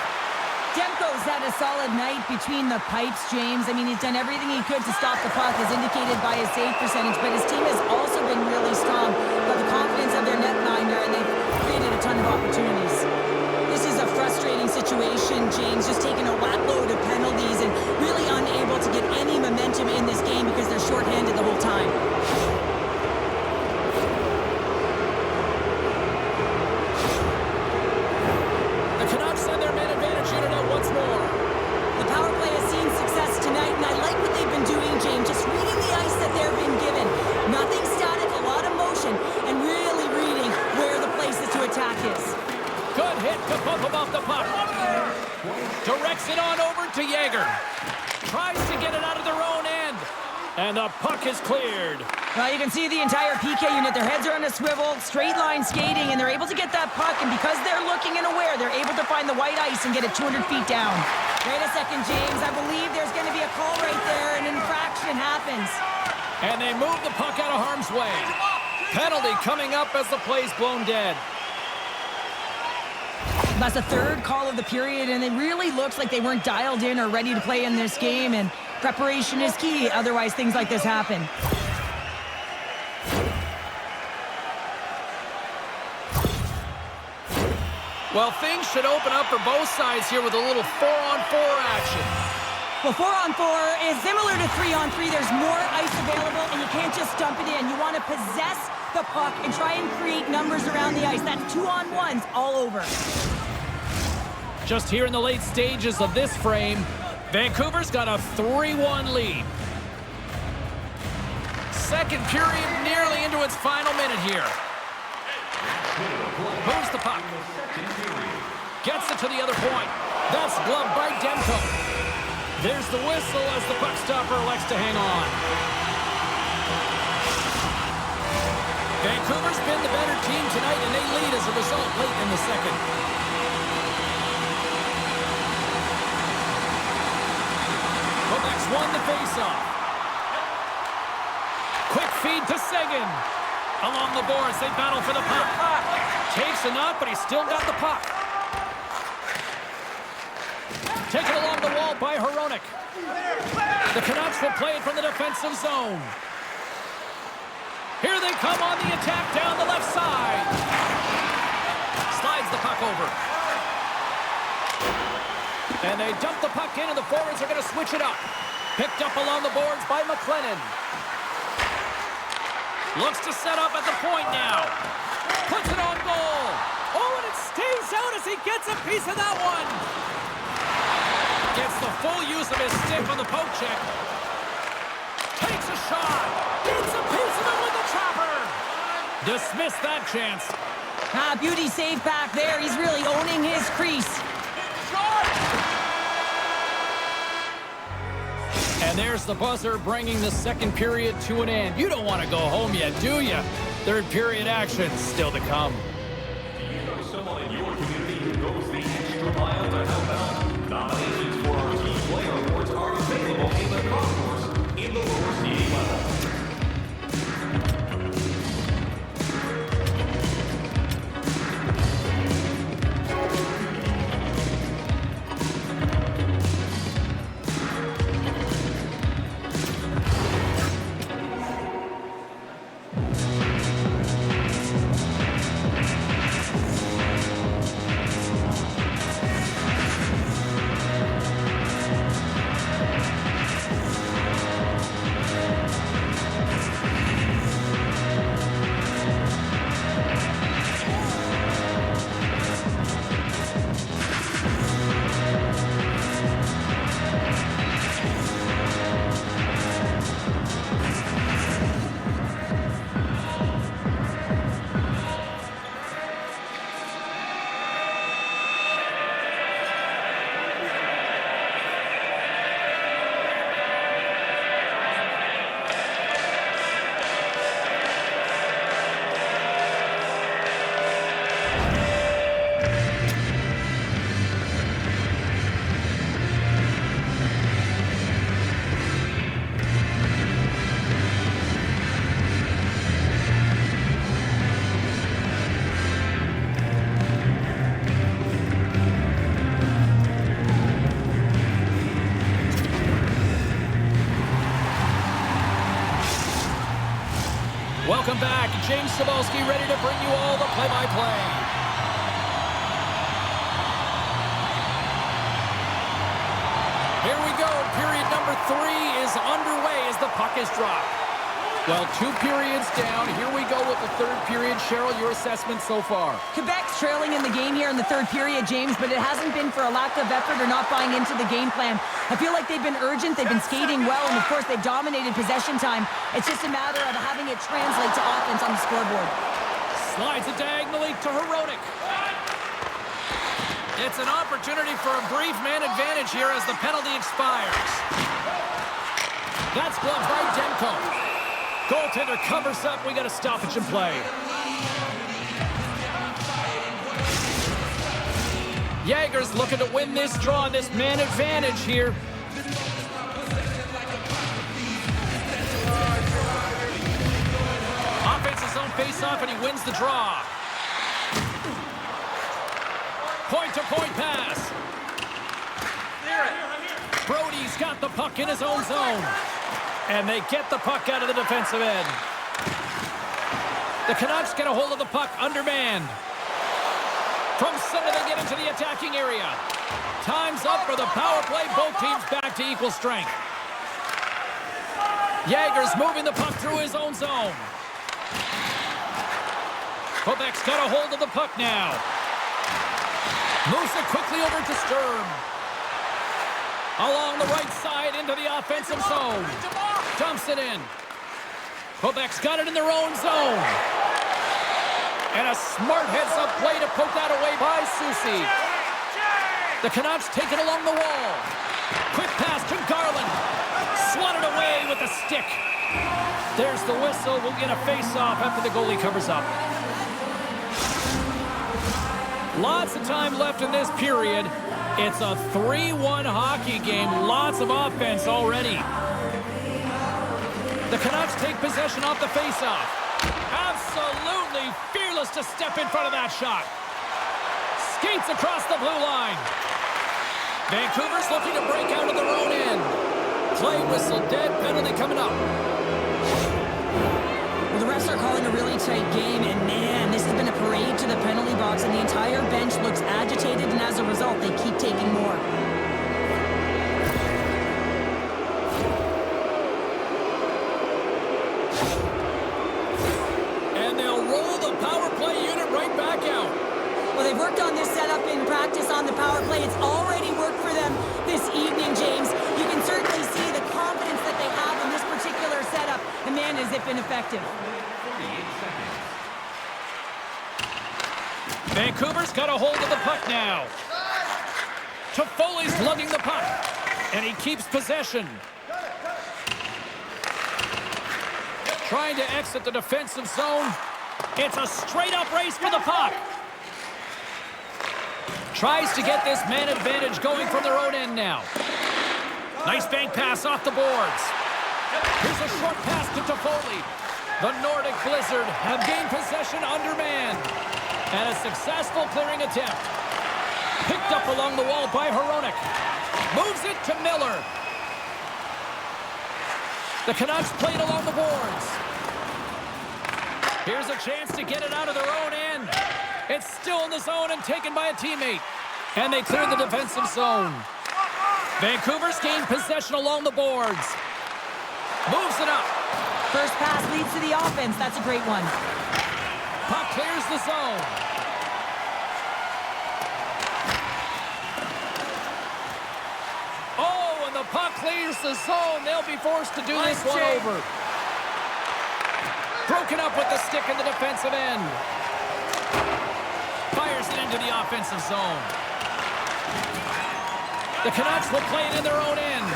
Demko's had a solid night between the pipes, James. I mean, he's done everything he could to stop the puck, as indicated by his save percentage, but his team has also been really strong. Got the confidence of their netminder, and they've created a ton of opportunities. This is a frustrating situation, James, just taking a whack-load of penalties and really unable to get any momentum in this game because they're shorthanded the whole time. The Canucks send their man advantage unit out once more. The power play has seen success tonight, and I like what they've been doing, James, just reading the ice that they're being given. Nothing static, a lot of motion, and really reading where the places to attack is. Good hit to bump him off the puck. Directs it on over to Yager. Tries to get it out of their own end. And the puck is cleared. Well, you can see the entire PK unit. Their heads are on a swivel, straight line skating, and they're able to get that puck. And because they're looking and aware, they're able to find the white ice and get it 200 feet down. Wait a second, James. I believe there's going to be a call right there. An infraction happens. And they move the puck out of harm's way. Penalty coming up as the play's blown dead. That's the third call of the period, and it really looks like they weren't dialed in or ready to play in this game, and preparation is key, otherwise things like this happen. Well, things should open up for both sides here with a little 4-on-4 action. Well, 4-on-4 is similar to 3-on-3. There's more ice available, and you can't just dump it in. You want to possess the puck and try and create numbers around the ice. That's 2-on-1s all over. Just here in the late stages of this frame, Vancouver's got a 3-1 lead. Second period nearly into its final minute here. Moves the puck. Gets it to the other point. That's gloved by Demko. There's the whistle as the puck stopper elects to hang on. Vancouver's been the better team tonight, and they lead as a result late in the second. Quebec's won the faceoff. Quick feed to Seguin. Along the boards, they battle for the puck. Takes a knock, but he's still got the puck. Taken along the wall by Hronek. The Canucks will play it from the defensive zone. Here they come on the attack down the left side. Slides the puck over. And they dump the puck in, and the forwards are going to switch it up. Picked up along the boards by McLennan. Looks to set up at the point now. Puts it on goal. Oh, and it stays out as he gets a piece of that one. Gets the full use of his stick on the poke check. Takes a shot. Gets a piece of it with the chopper. Dismissed that chance. Beauty save back there. He's really owning his crease. And there's the buzzer bringing the second period to an end. You don't want to go home yet, do you? Third period action still to come. Do you know someone in your community who goes the extra mile to help out? Nominations for our Team Player Awards are available in the concourse in the lower seating level. Welcome back. James S.O.A.C.J.V. ready to bring you all the play-by-play. Here we go. Period number 3 is underway as the puck is dropped. Well, 2 periods down. Here we go with the third period. Cheryl, your assessment so far? Quebec's trailing in the game here in the third period, James, but it hasn't been for a lack of effort or not buying into the game plan. I feel like they've been urgent, they've been skating well, and of course they've dominated possession time. It's just a matter of having it translate to offense on the scoreboard. Slides it diagonally to Hronek. It's an opportunity for a brief man advantage here as the penalty expires. That's gloved by Demko. Goaltender covers up. We got a stoppage in play. Jager's looking to win this draw, this man advantage here. Offense's own face-off, and he wins the draw. Point-to-point pass. Brody's got the puck in his own zone. And they get the puck out of the defensive end. The Canucks get a hold of the puck undermanned. From center, they get into the attacking area. Time's up for the power play. Both teams back to equal strength. Jager's moving the puck through his own zone. Quebec's got a hold of the puck now. Moves it quickly over to Sturm. Along the right side into the offensive zone. Dumps it in. Quebec's got it in their own zone. And a smart heads-up play to poke that away by S.O.A.C.J.V. The Canucks take it along the wall. Quick pass to Garland. Swatted away with the stick. There's the whistle. We'll get a face-off after the goalie covers up. Lots of time left in this period. It's a 3-1 hockey game. Lots of offense already. The Canucks take possession off the face-off. Absolutely fearless to step in front of that shot. Skates across the blue line. Vancouver's looking to break out of their own end. Play whistle dead. Penalty coming up. Well, the refs are calling a really tight game, and man, this has been a parade to the penalty box, and the entire bench looks agitated, and as a result, they keep taking more. And they'll roll the power play unit right back out. Well, they've worked on this setup in practice on the power play. It's already worked for them this evening, James. You can certainly see the confidence that they have in this particular setup. And man, has it been effective. Vancouver's got a hold of the puck now. Toffoli's lugging the puck, and he keeps possession. Trying to exit the defensive zone. It's a straight-up race for the puck. Tries to get this man advantage going from their own end now. Nice bank pass off the boards. Here's a short pass to Toffoli. The Nordic Blizzard have gained possession undermanned. And a successful clearing attempt. Picked up along the wall by Hronek. Moves it to Miller. The Canucks played along the boards. Here's a chance to get it out of their own end. It's still in the zone and taken by a teammate. And they clear the defensive zone. Vancouver's gained possession along the boards. Moves it up. First pass leads to the offense. That's a great one. Puck clears the zone. Oh, and the puck clears the zone. They'll be forced to do this one over. Broken up with the stick in the defensive end. Fires it into the offensive zone. The Canucks will play it in their own end.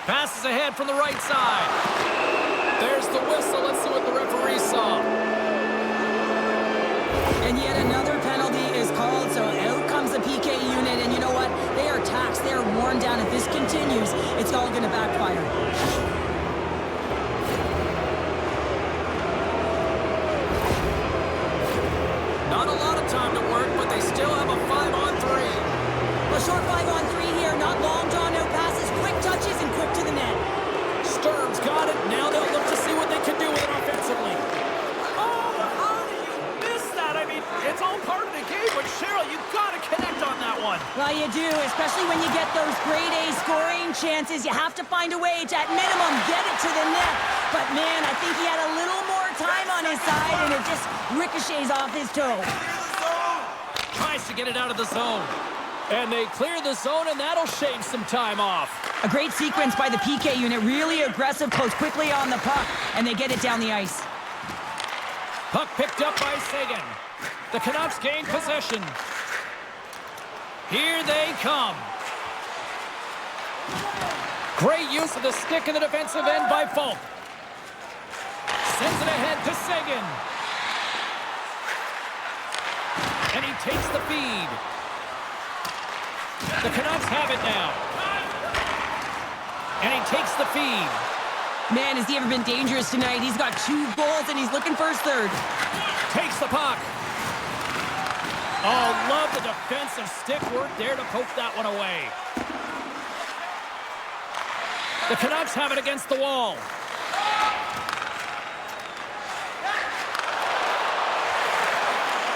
Passes ahead from the right side. There's the whistle. Let's see what the referee saw. And yet another penalty is called, so out comes the PK unit, and you know what? They are taxed, they are worn down. If this continues, it's all going to backfire. Not a lot of time to work, but they still have a 5-on-3. A short 5-on-3 here, not long drawn-out passes, quick touches, and quick to the net. Sturm's got it. Now they'll look to see what they can do with it offensively. Oh, how do you miss that? I mean, it's all part of the game, but Cheryl, you got to connect on that one. Well, you do, especially when you get those grade A scoring chances. You have to find a way to, at minimum, get it to the net. But, man, I think he had a little more time on his side, and it just ricochets off his toe. Tries to get it out of the zone. And they clear the zone, and that'll shave some time off. A great sequence by the PK unit. Really aggressive, close quickly on the puck, and they get it down the ice. Puck picked up by Sagan. The Canucks gain possession. Here they come. Great use of the stick in the defensive end by Fulp. Sends it ahead to Sagan. And he takes the feed. The Canucks have it now. And he takes the feed. Man, has he ever been dangerous tonight? He's got 2 goals, and he's looking for his third. Takes the puck. Oh, love the defensive stick work there to poke that one away. The Canucks have it against the wall.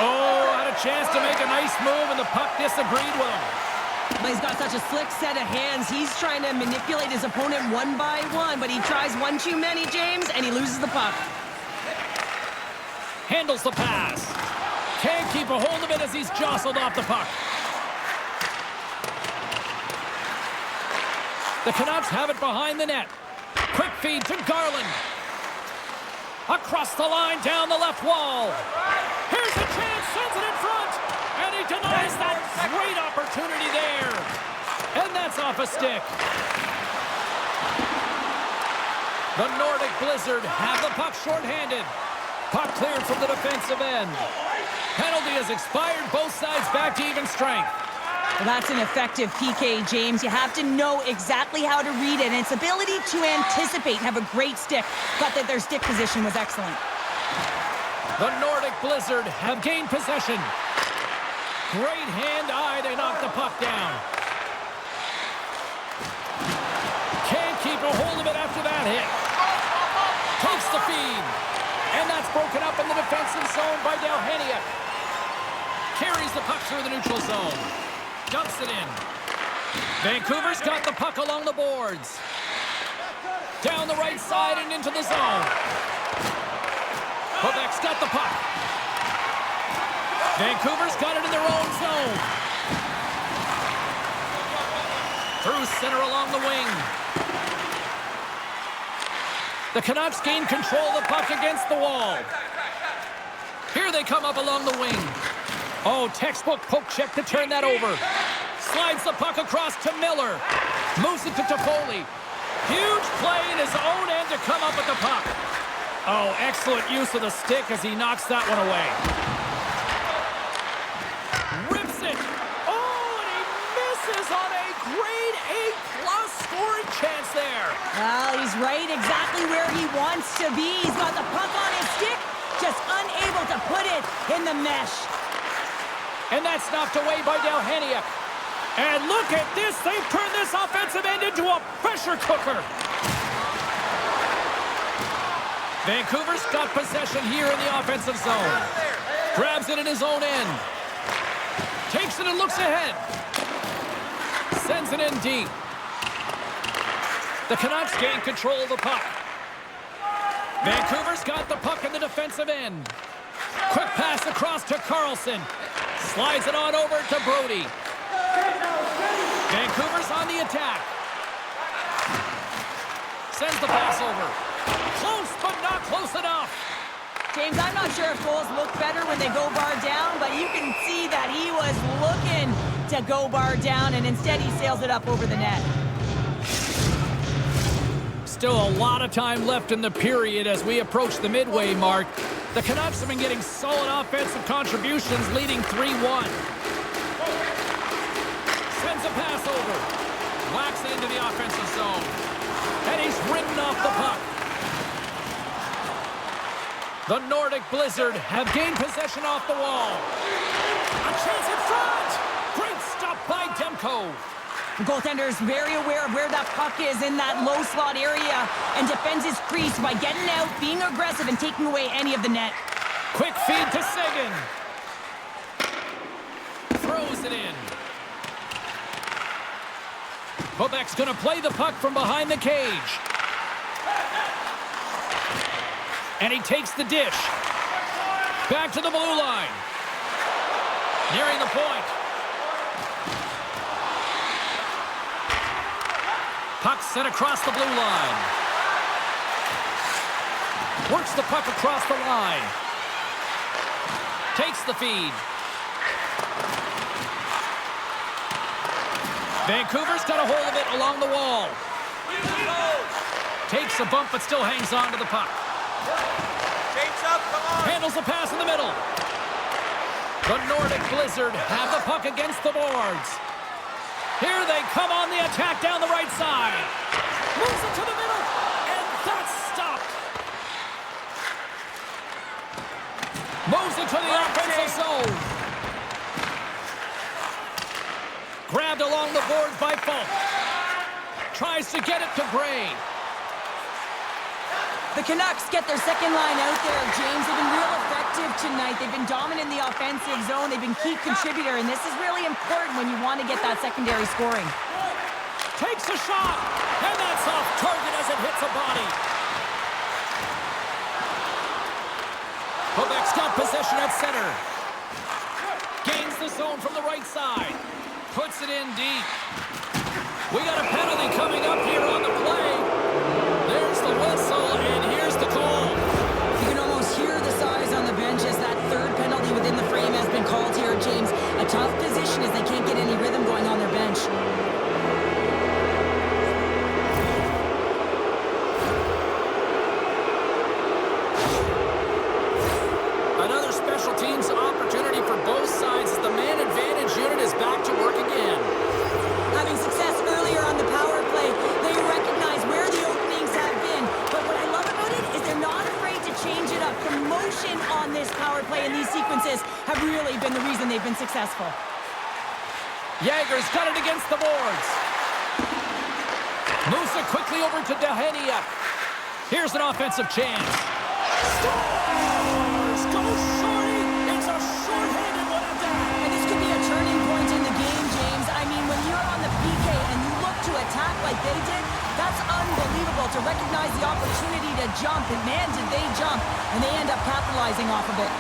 Oh, had a a chance to make a nice move, and the puck disagreed with him. But he's got such a slick set of hands. He's trying to manipulate his opponent one by one, but he tries one too many, James, and he loses the puck. Handles the pass. Can't keep a hold of it as he's jostled off the puck. The Canucks have it behind the net. Quick feed to Garland. Across the line, down the left wall. Here's a chance, sends it in front. And he denies that great opportunity there. And that's off a stick. The Nordic Blizzard have the puck shorthanded. Puck cleared from the defensive end. Penalty has expired, both sides back to even strength. Well, that's an effective PK, James. You have to know exactly how to read it, and its ability to anticipate and have a great stick. Thought that their stick position was excellent. The Nordic Blizzard have gained possession. Great hand-eye, they knock the puck down. Can't keep a hold of it after that hit. Takes the feed. And that's broken up in the defensive zone by Delheniuk. Carries the puck through the neutral zone. Dumps it in. Vancouver's got the puck along the boards. Down the right side and into the zone. Quebec's got the puck. Vancouver's got it in their own zone. Through center along the wing. The Canucks gain control of the puck against the wall. Here they come up along the wing. Oh, textbook poke check to turn that over. Slides the puck across to Miller. Moves it to Toffoli. Huge play in his own end to come up with the puck. Oh, excellent use of the stick as he knocks that one away. Rips it. Oh, and he misses on a grade A+ scoring chance there. Well, he's right exactly where he wants to be. He's got the puck on his stick, just unable to put it in the mesh. And that's knocked away by Delheniuk. And look at this. They've turned this offensive end into a pressure cooker. Vancouver's got possession here in the offensive zone. Grabs it in his own end. Takes it and looks ahead. Sends it in deep. The Canucks gain control of the puck. Vancouver's got the puck in the defensive end. Quick pass across to Carlson. Slides it on over to Brody. Vancouver's on the attack. Sends the pass over. Close, but not close enough. James, I'm not sure if goals look better when they go bar down, but you can see that he was looking to go bar down, and instead he sails it up over the net. Still a lot of time left in the period as we approach the midway mark. The Canucks have been getting solid offensive contributions, leading 3-1. Sends a pass over. Whacks it into the offensive zone. And he's ridden off the puck. The Nordic Blizzard have gained possession off the wall. A chance in front! Great stop by Demko. The goaltender is very aware of where that puck is in that low slot area and defends his crease by getting out, being aggressive, and taking away any of the net. Quick feed to Seguin. Throws it in. Quebec's going to play the puck from behind the cage. And he takes the dish. Back to the blue line. Nearing the point. Puck sent across the blue line. Works the puck across the line. Takes the feed. Vancouver's got a hold of it along the wall. Takes a bump but still hangs on to the puck. Handles the pass in the middle. The Nordic Blizzard have the puck against the boards. Here they come on the attack down the right side. Moves it to the middle, and that's stopped. Moves it to the offensive zone. Grabbed along the boards by Falk. Tries to get it to Gray. The Canucks get their second line out there, James. They've been real effective tonight. They've been dominant in the offensive zone. They've been key contributor, and this is really important when you want to get that secondary scoring. Takes a shot, and that's off target as it hits a body. Quebec's got possession at center. Gains the zone from the right side. Puts it in deep. We got a penalty coming up here on the play. There's the whistle, and here's the call. You can almost hear the size on the bench as that third penalty within the frame has been called here, James. A tough position as they can't get any rhythm going on their bench. Another special teams opportunity for both sides as the man advantage unit is back to work again. Having success earlier on the power play, they recognize where the openings have been. But what I love about it is they're not afraid to change it up. The motion on this power play and these sequences have really been the reason they've been successful. Jager's got it against the boards. Moves it quickly over to Dahenia. Here's an offensive chance. Scores! Goes shorty! It's a short-handed one at that! And this could be a turning point in the game, James. I mean, when you're on the PK and you look to attack like they did, that's unbelievable to recognize the opportunity to jump. And man, did they jump. And they end up capitalizing off of it.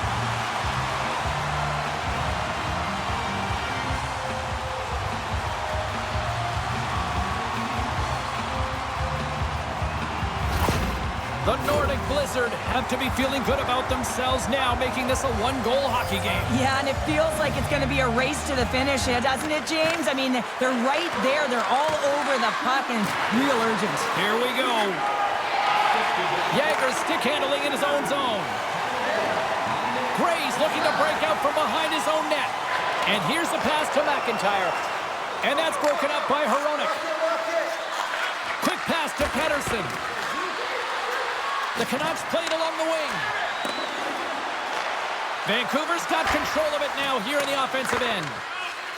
The Nordic Blizzard have to be feeling good about themselves now, making this a one-goal hockey game. Yeah, and it feels like it's going to be a race to the finish, doesn't it, James? I mean, they're right there. They're all over the puck and real urgent. Here we go. Jager's stick handling in his own zone. Gray's looking to break out from behind his own net. And here's the pass to McIntyre. And that's broken up by Hronek. Quick pass to Pettersson. The Canucks played along the wing. Vancouver's got control of it now here in the offensive end.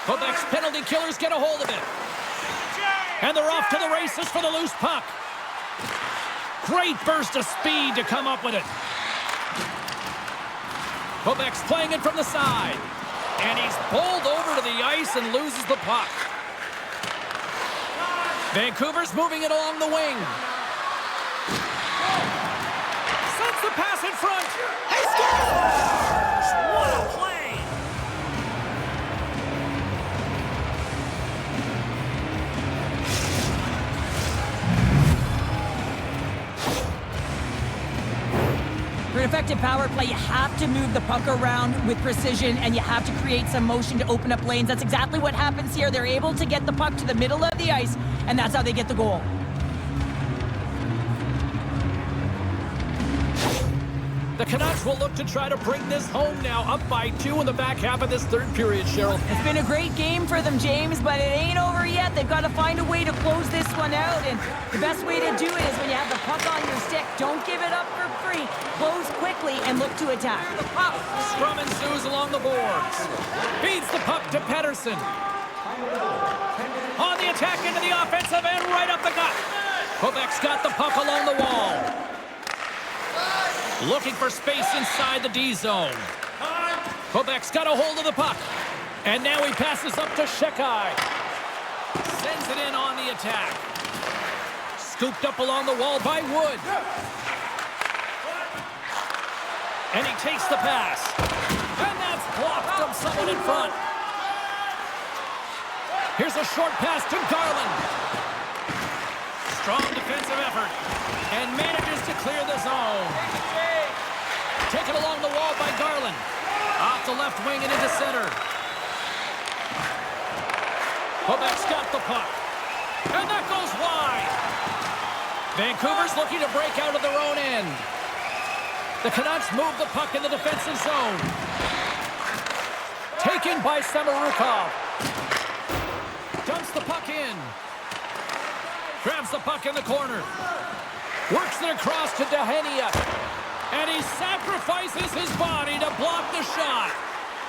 Quebec's penalty killers get a hold of it. And they're off to the races for the loose puck. Great burst of speed to come up with it. Quebec's playing it from the side. And he's bowled over to the ice and loses the puck. Vancouver's moving it along the wing. Sends the pass in front. He scores! What a play! For an effective power play, you have to move the puck around with precision, and you have to create some motion to open up lanes. That's exactly what happens here. They're able to get the puck to the middle of the ice, and that's how they get the goal. The Canucks will look to try to bring this home now, up by 2 in the back half of this third period, Cheryl. It's been a great game for them, James, but it ain't over yet. They've got to find a way to close this one out, and the best way to do it is when you have the puck on your stick. Don't give it up for free. Close quickly and look to attack. The puck. Scrum ensues along the boards. Feeds the puck to Pettersson. On the attack into the offensive end, right up the gut. Quebec's got the puck along the wall. Looking for space inside the D zone. Quebec's got a hold of the puck. And now he passes up to S.O.A.C.J.V. Sends it in on the attack. Scooped up along the wall by Wood. And he takes the pass. And that's blocked from someone in front. Here's a short pass to Garland. Strong defensive effort. And manages to clear the zone. Taken along the wall by Garland. Off the left wing and into center. Quebec's got the puck. And that goes wide. Vancouver's looking to break out of their own end. The Canucks move the puck in the defensive zone. Taken by Samorukov. Dumps the puck in. Grabs the puck in the corner. Works it across to Dahenia. And he sacrifices his body to block the shot.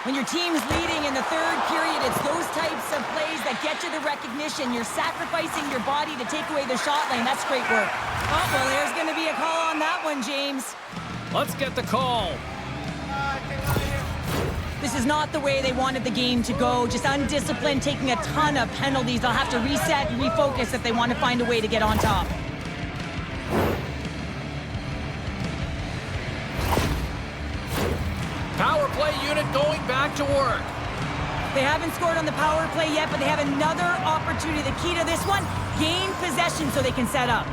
When your team's leading in the third period, it's those types of plays that get you the recognition. You're sacrificing your body to take away the shot lane. That's great work. Oh, well, there's going to be a call on that one, James. Let's get the call. is not the way they wanted the game to go. Just undisciplined, taking a ton of penalties. They'll have to reset and refocus if they want to find a way to get on top. Power play unit going back to work. They haven't scored on the power play yet, but they have another opportunity. The key to this one, gain possession so they can set up.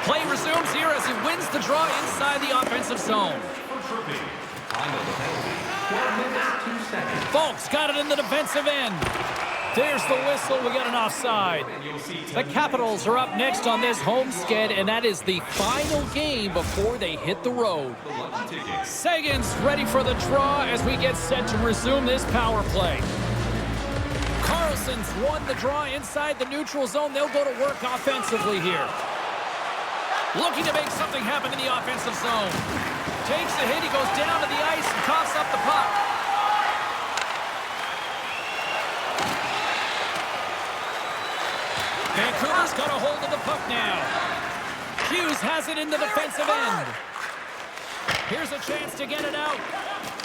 Play resumes here as he wins the draw inside the offensive zone. Time of the penalty, 4 minutes, 2 seconds. Folks got it in the defensive end. There's the whistle. We got an offside. The Capitals are up next on this home sked, and that is the final game before they hit the road. Sagan's ready for the draw as we get set to resume this power play. Carlson's won the draw inside the neutral zone. They'll go to work offensively here. Looking to make something happen in the offensive zone. Takes a hit. He goes down to the ice and coughs up the puck. Vancouver's got a hold of the puck now. Hughes has it in the defensive end. Here's a chance to get it out.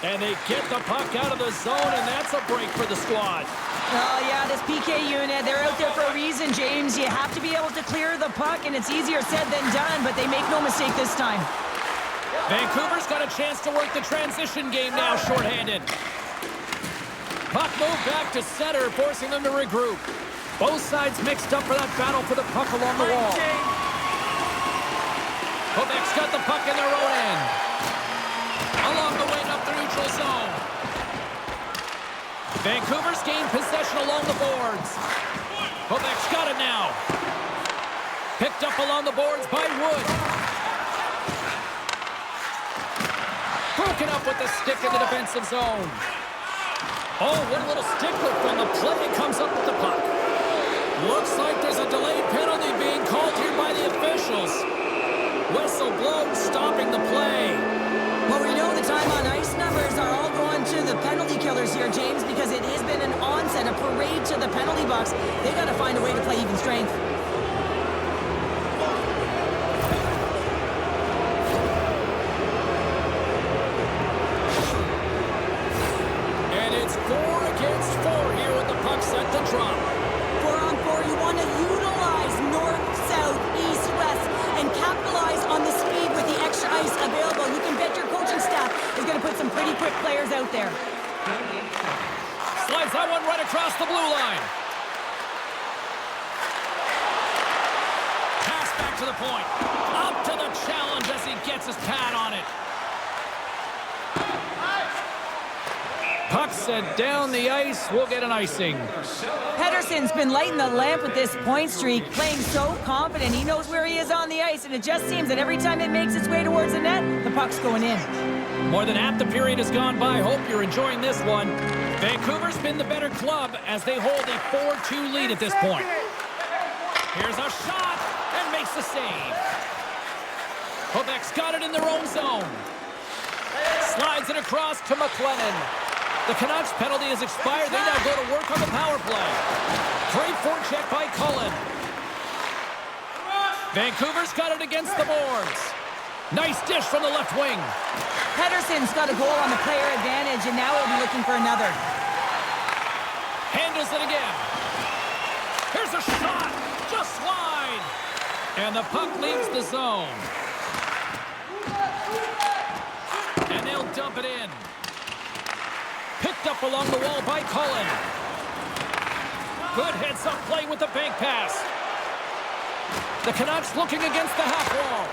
And they get the puck out of the zone, and that's a break for the squad. Oh, yeah, this PK unit, they're out there for a reason, James. You have to be able to clear the puck, and it's easier said than done, but they make no mistake this time. Vancouver's got a chance to work the transition game now, shorthanded. Puck moved back to center, forcing them to regroup. Both sides mixed up for that battle for the puck along the wall. Quebec's got the puck in their own end. Along the wing up the neutral zone. Vancouver's gained possession along the boards. Quebec's got it now. Picked up along the boards by Wood. Broken up with the stick in the defensive zone. Oh, what a little stickler from the play. It comes up with the puck. Looks like there's a delayed penalty being called here by the officials. Whistle blown, stopping the play. Well, we know the time on ice numbers are all going to the penalty killers here, James, because it has been an onset, a parade to the penalty box. They got to find a way to play even strength. And it's 4 against 4 here with the puck set to drop. 4-on-4, you want to utilize north, south, east, west, and capitalize on the speed with the extra ice available. You can bet your coaching staff is going to put some pretty quick players out there. Slides that one right across the blue line. Pass back to the point. Up to the challenge as he gets his pad on it. Puck set down the ice. We'll get an icing. Pettersson's been lighting the lamp with this point streak, playing so confident. He knows where he is on the ice, and it just seems that every time it makes its way towards the net, the puck's going in. More than half the period has gone by. Hope you're enjoying this one. Vancouver's been the better club as they hold a 4-2 lead at this point. Here's a shot and makes the save. Quebec's got it in their own zone. Slides it across to McLennan. The Canucks penalty has expired. They now go to work on the power play. Great forecheck by Cullen. Vancouver's got it against the boards. Nice dish from the left wing. Pettersson's got a goal on the player advantage, and now he'll be looking for another. Handles it again. Here's a shot. Just wide. And the puck leaves the zone. And they'll dump it in. Picked up along the wall by Cullen. Good heads-up play with the bank pass. The Canucks looking against the half wall.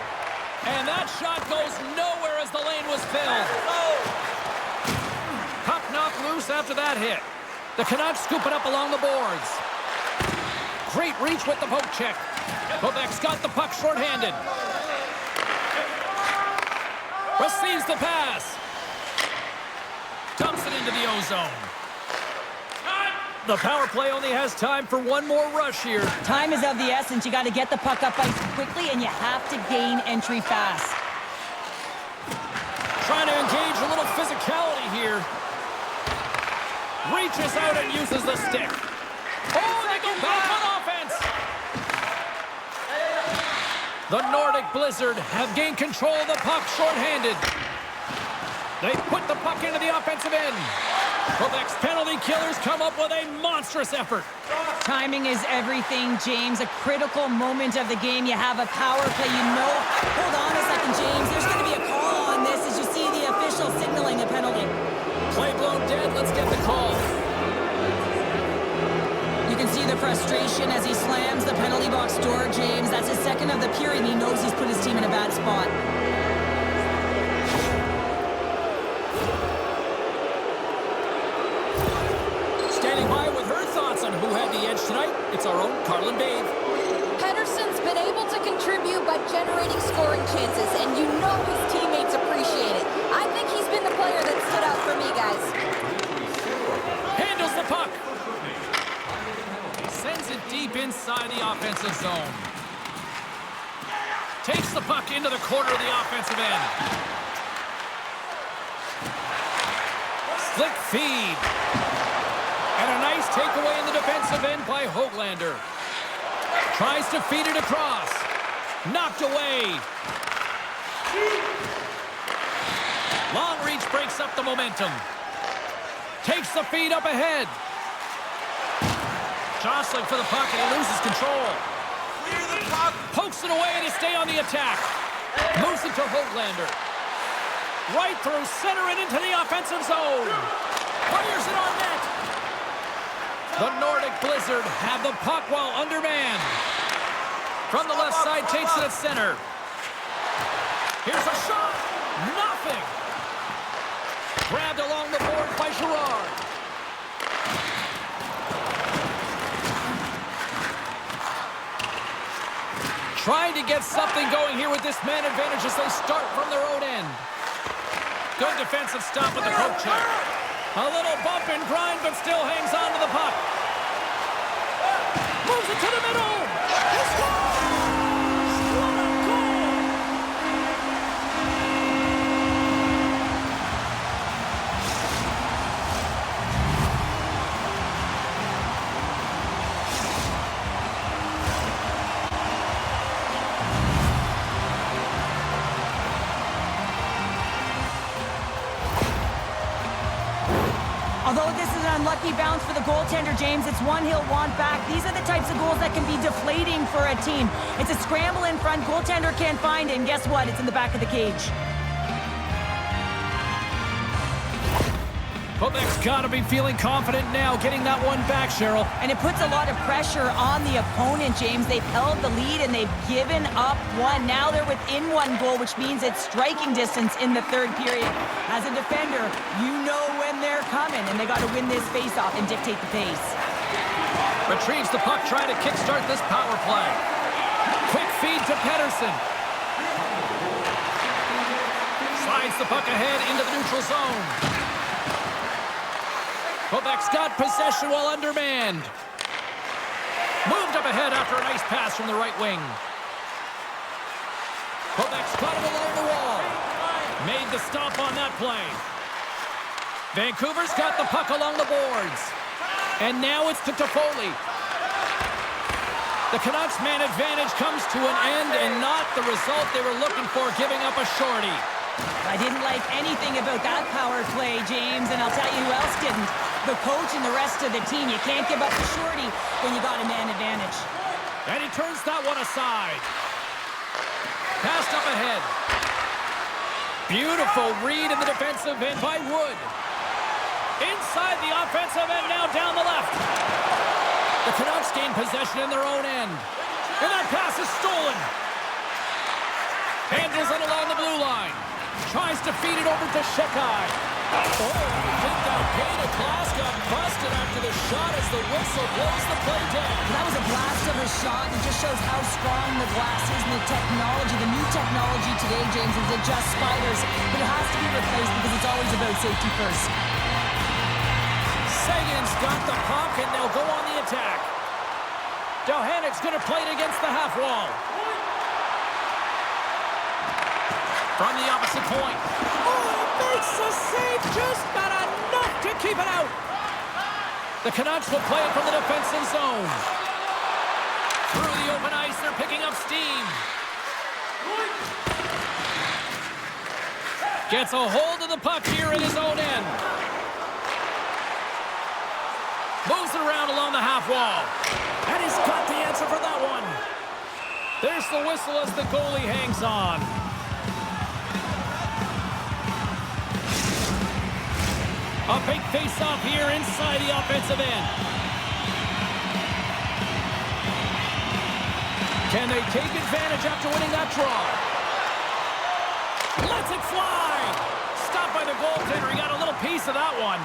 And that shot goes nowhere as the lane was filled. Puck knocked loose after that hit. The Canucks scoop it up along the boards. Great reach with the poke check. Quebec's got the puck shorthanded. Receives the pass. Dumps it into the O-zone. The power play only has time for one more rush here. Time is of the essence. You got to get the puck up ice quickly, and you have to gain entry fast. Trying to engage a little physicality here. Reaches out and uses the stick. Oh, they go back on offense. The Nordic Blizzard have gained control of the puck shorthanded. They put the puck into the offensive end. Quebec's penalty killers come up with a monstrous effort. Timing is everything, James. A critical moment of the game. You have a power play, you know. Hold on a second, James. There's going to be a call on this as you see the official signaling a penalty. Play blown dead. Let's get the call. You can see the frustration as he slams the penalty box door, James. That's his second of the period. He knows he's put his team in a bad spot. Standing by with her thoughts on who had the edge tonight, it's our own Carlin Dave. Pedersen's been able to contribute by generating scoring chances, and you know his teammates appreciate it. I think he's been the player that stood out for me, guys. Handles the puck. Sends it deep inside the offensive zone. Takes the puck into the corner of the offensive end. Slick feed. And a nice takeaway in the defensive end by Höglander. Tries to feed it across. Knocked away. Long reach breaks up the momentum. Takes the feed up ahead. Jostling for the puck and he loses control. Clear the puck. Pokes it away to stay on the attack. Moves it to Höglander. Right through center and into the offensive zone. Fires it on net. The Nordic Blizzard have the puck while undermanned. From the left side, takes it at center. Here's a shot. Nothing. Grabbed along the board by Girard. Trying to get something going here with this man advantage as they start from their own end. Good defensive stop with the poke check. A little bump and grind, but still hangs on to the puck. Moves it to the middle. He scores! What a goal! Although this is an unlucky bounce for the goaltender, James, it's one he'll want back. These are the types of goals that can be deflating for a team. It's a scramble in front, goaltender can't find it, and guess what? It's in the back of the cage. Quebec's got to be feeling confident now, getting that one back, Cheryl. And it puts a lot of pressure on the opponent, James. They've held the lead and they've given up one. Now they're within one goal, which means it's striking distance in the third period. As a defender, you know when they're coming, and they got to win this faceoff and dictate the pace. Retrieves the puck, trying to kickstart this power play. Quick feed to Pedersen. Slides the puck ahead into the neutral zone. Quebec's got possession while undermanned. Moved up ahead after a nice pass from the right wing. Quebec's got him along the wall. Made the stop on that play. Vancouver's got the puck along the boards. And now it's to Toffoli. The Canucks' man advantage comes to an end and not the result they were looking for, giving up a shorty. I didn't like anything about that power play, James, and I'll tell you who else didn't. The coach and the rest of the team. You can't give up the shorty when you got a man advantage. And he turns that one aside. Passed up ahead. Beautiful read in the defensive end by Wood. Inside the offensive end, now down the left. The Canucks gain possession in their own end. And that pass is stolen. Handles it along the blue line. Tries to feed it over to Shekai. Oh, I think that Payne Class got busted after the shot as the whistle blows the play down. That was a blast of a shot. It just shows how strong the glass is and the technology. The new technology today, James, is it just spiders. But it has to be replaced because it's always about safety first. Sagan's got the puck and they'll go on the attack. Dohanek's going to play it against the half wall. From the opposite point. Oh, makes the save, just not enough to keep it out. The Canucks will play it from the defensive zone. Through the open ice, they're picking up steam. Gets a hold of the puck here in his own end. Moves it around along the half wall. And he's got the answer for that one. There's the whistle as the goalie hangs on. A big face-off here inside the offensive end. Can they take advantage after winning that draw? Lets it fly! Stopped by the goaltender. He got a little piece of that one.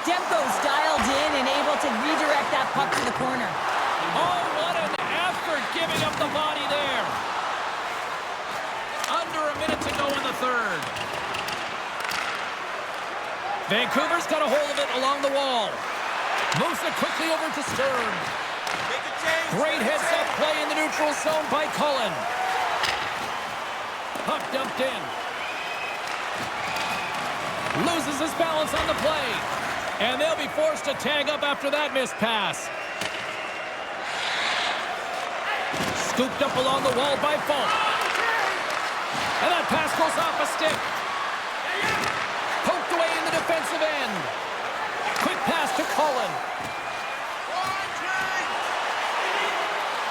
Demko's dialed in and able to redirect that puck to the corner. Oh, what an effort giving up the body there. Under a minute to go in the third. Vancouver's got a hold of it along the wall. Moves it quickly over to Stern. Great heads-up play in the neutral zone by Cullen. Puck dumped in. Loses his balance on the play. And they'll be forced to tag up after that missed pass. Scooped up along the wall by Folk. And that pass goes off a stick. Poked away in the defensive end. Quick pass to Cullen.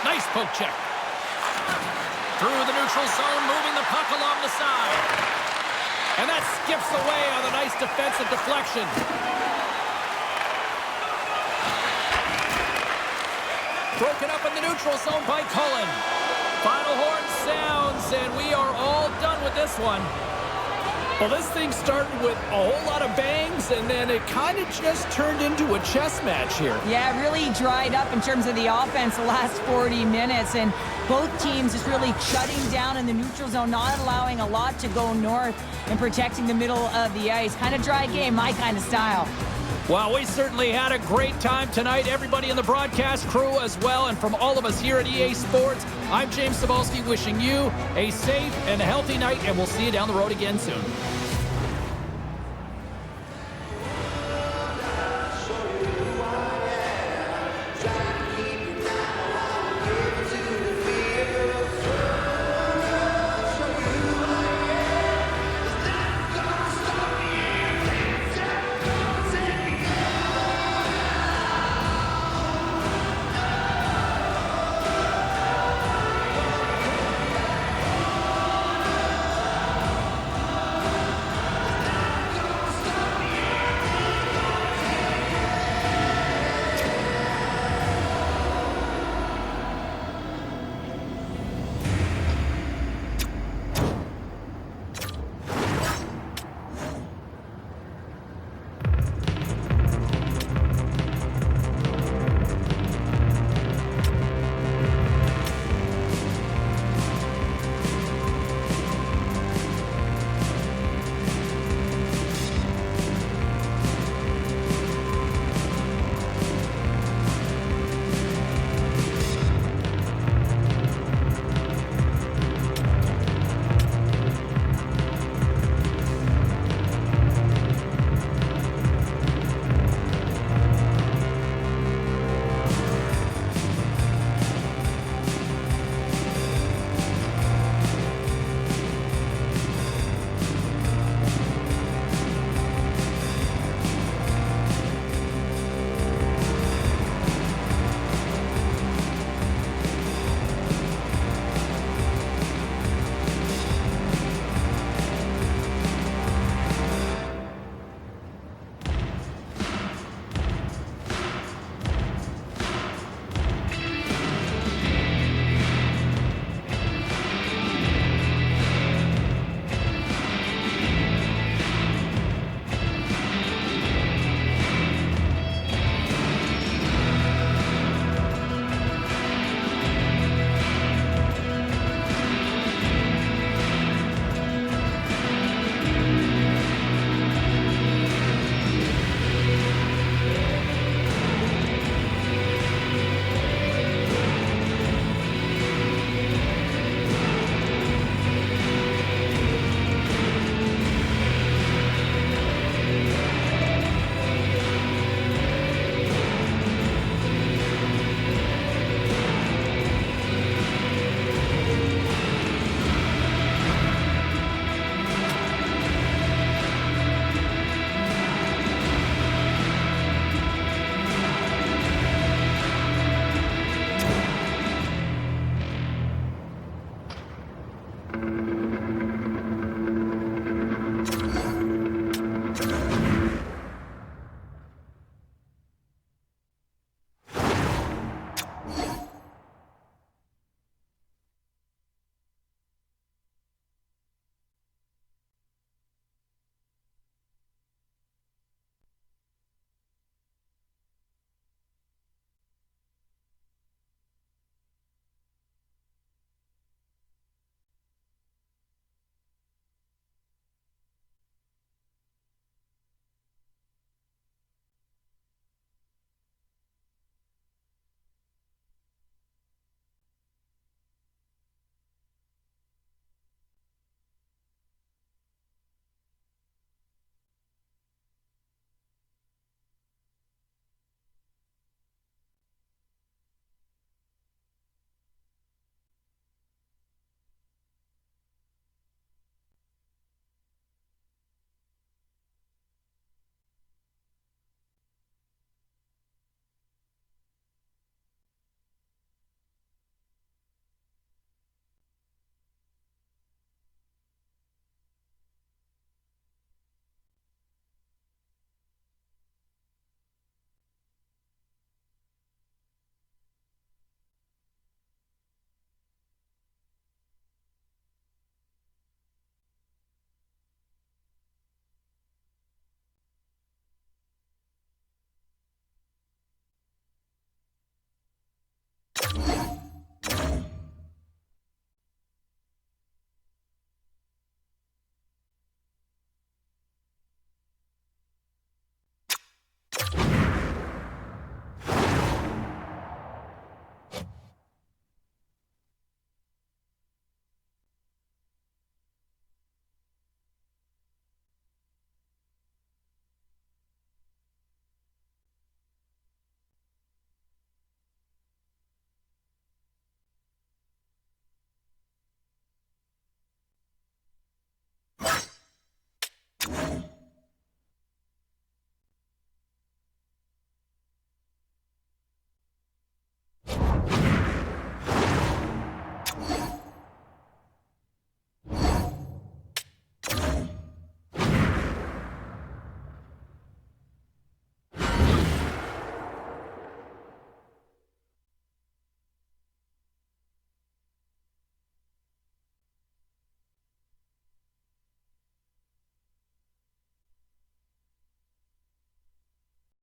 Nice poke check. Through the neutral zone, moving the puck along the side. And that skips away on a nice defensive deflection. Broken up in the neutral zone by Cullen. Final horn sounds, and we are all done with this one. Well, this thing started with a whole lot of bangs, and then it kind of just turned into a chess match here. Yeah, it really dried up in terms of the offense the last 40 minutes, and both teams just really shutting down in the neutral zone, not allowing a lot to go north and protecting the middle of the ice. Kind of dry game, my kind of style. Well, we certainly had a great time tonight. Everybody in the broadcast crew as well. And from all of us here at EA Sports, I'm James Cebulski wishing you a safe and healthy night, and we'll see you down the road again soon.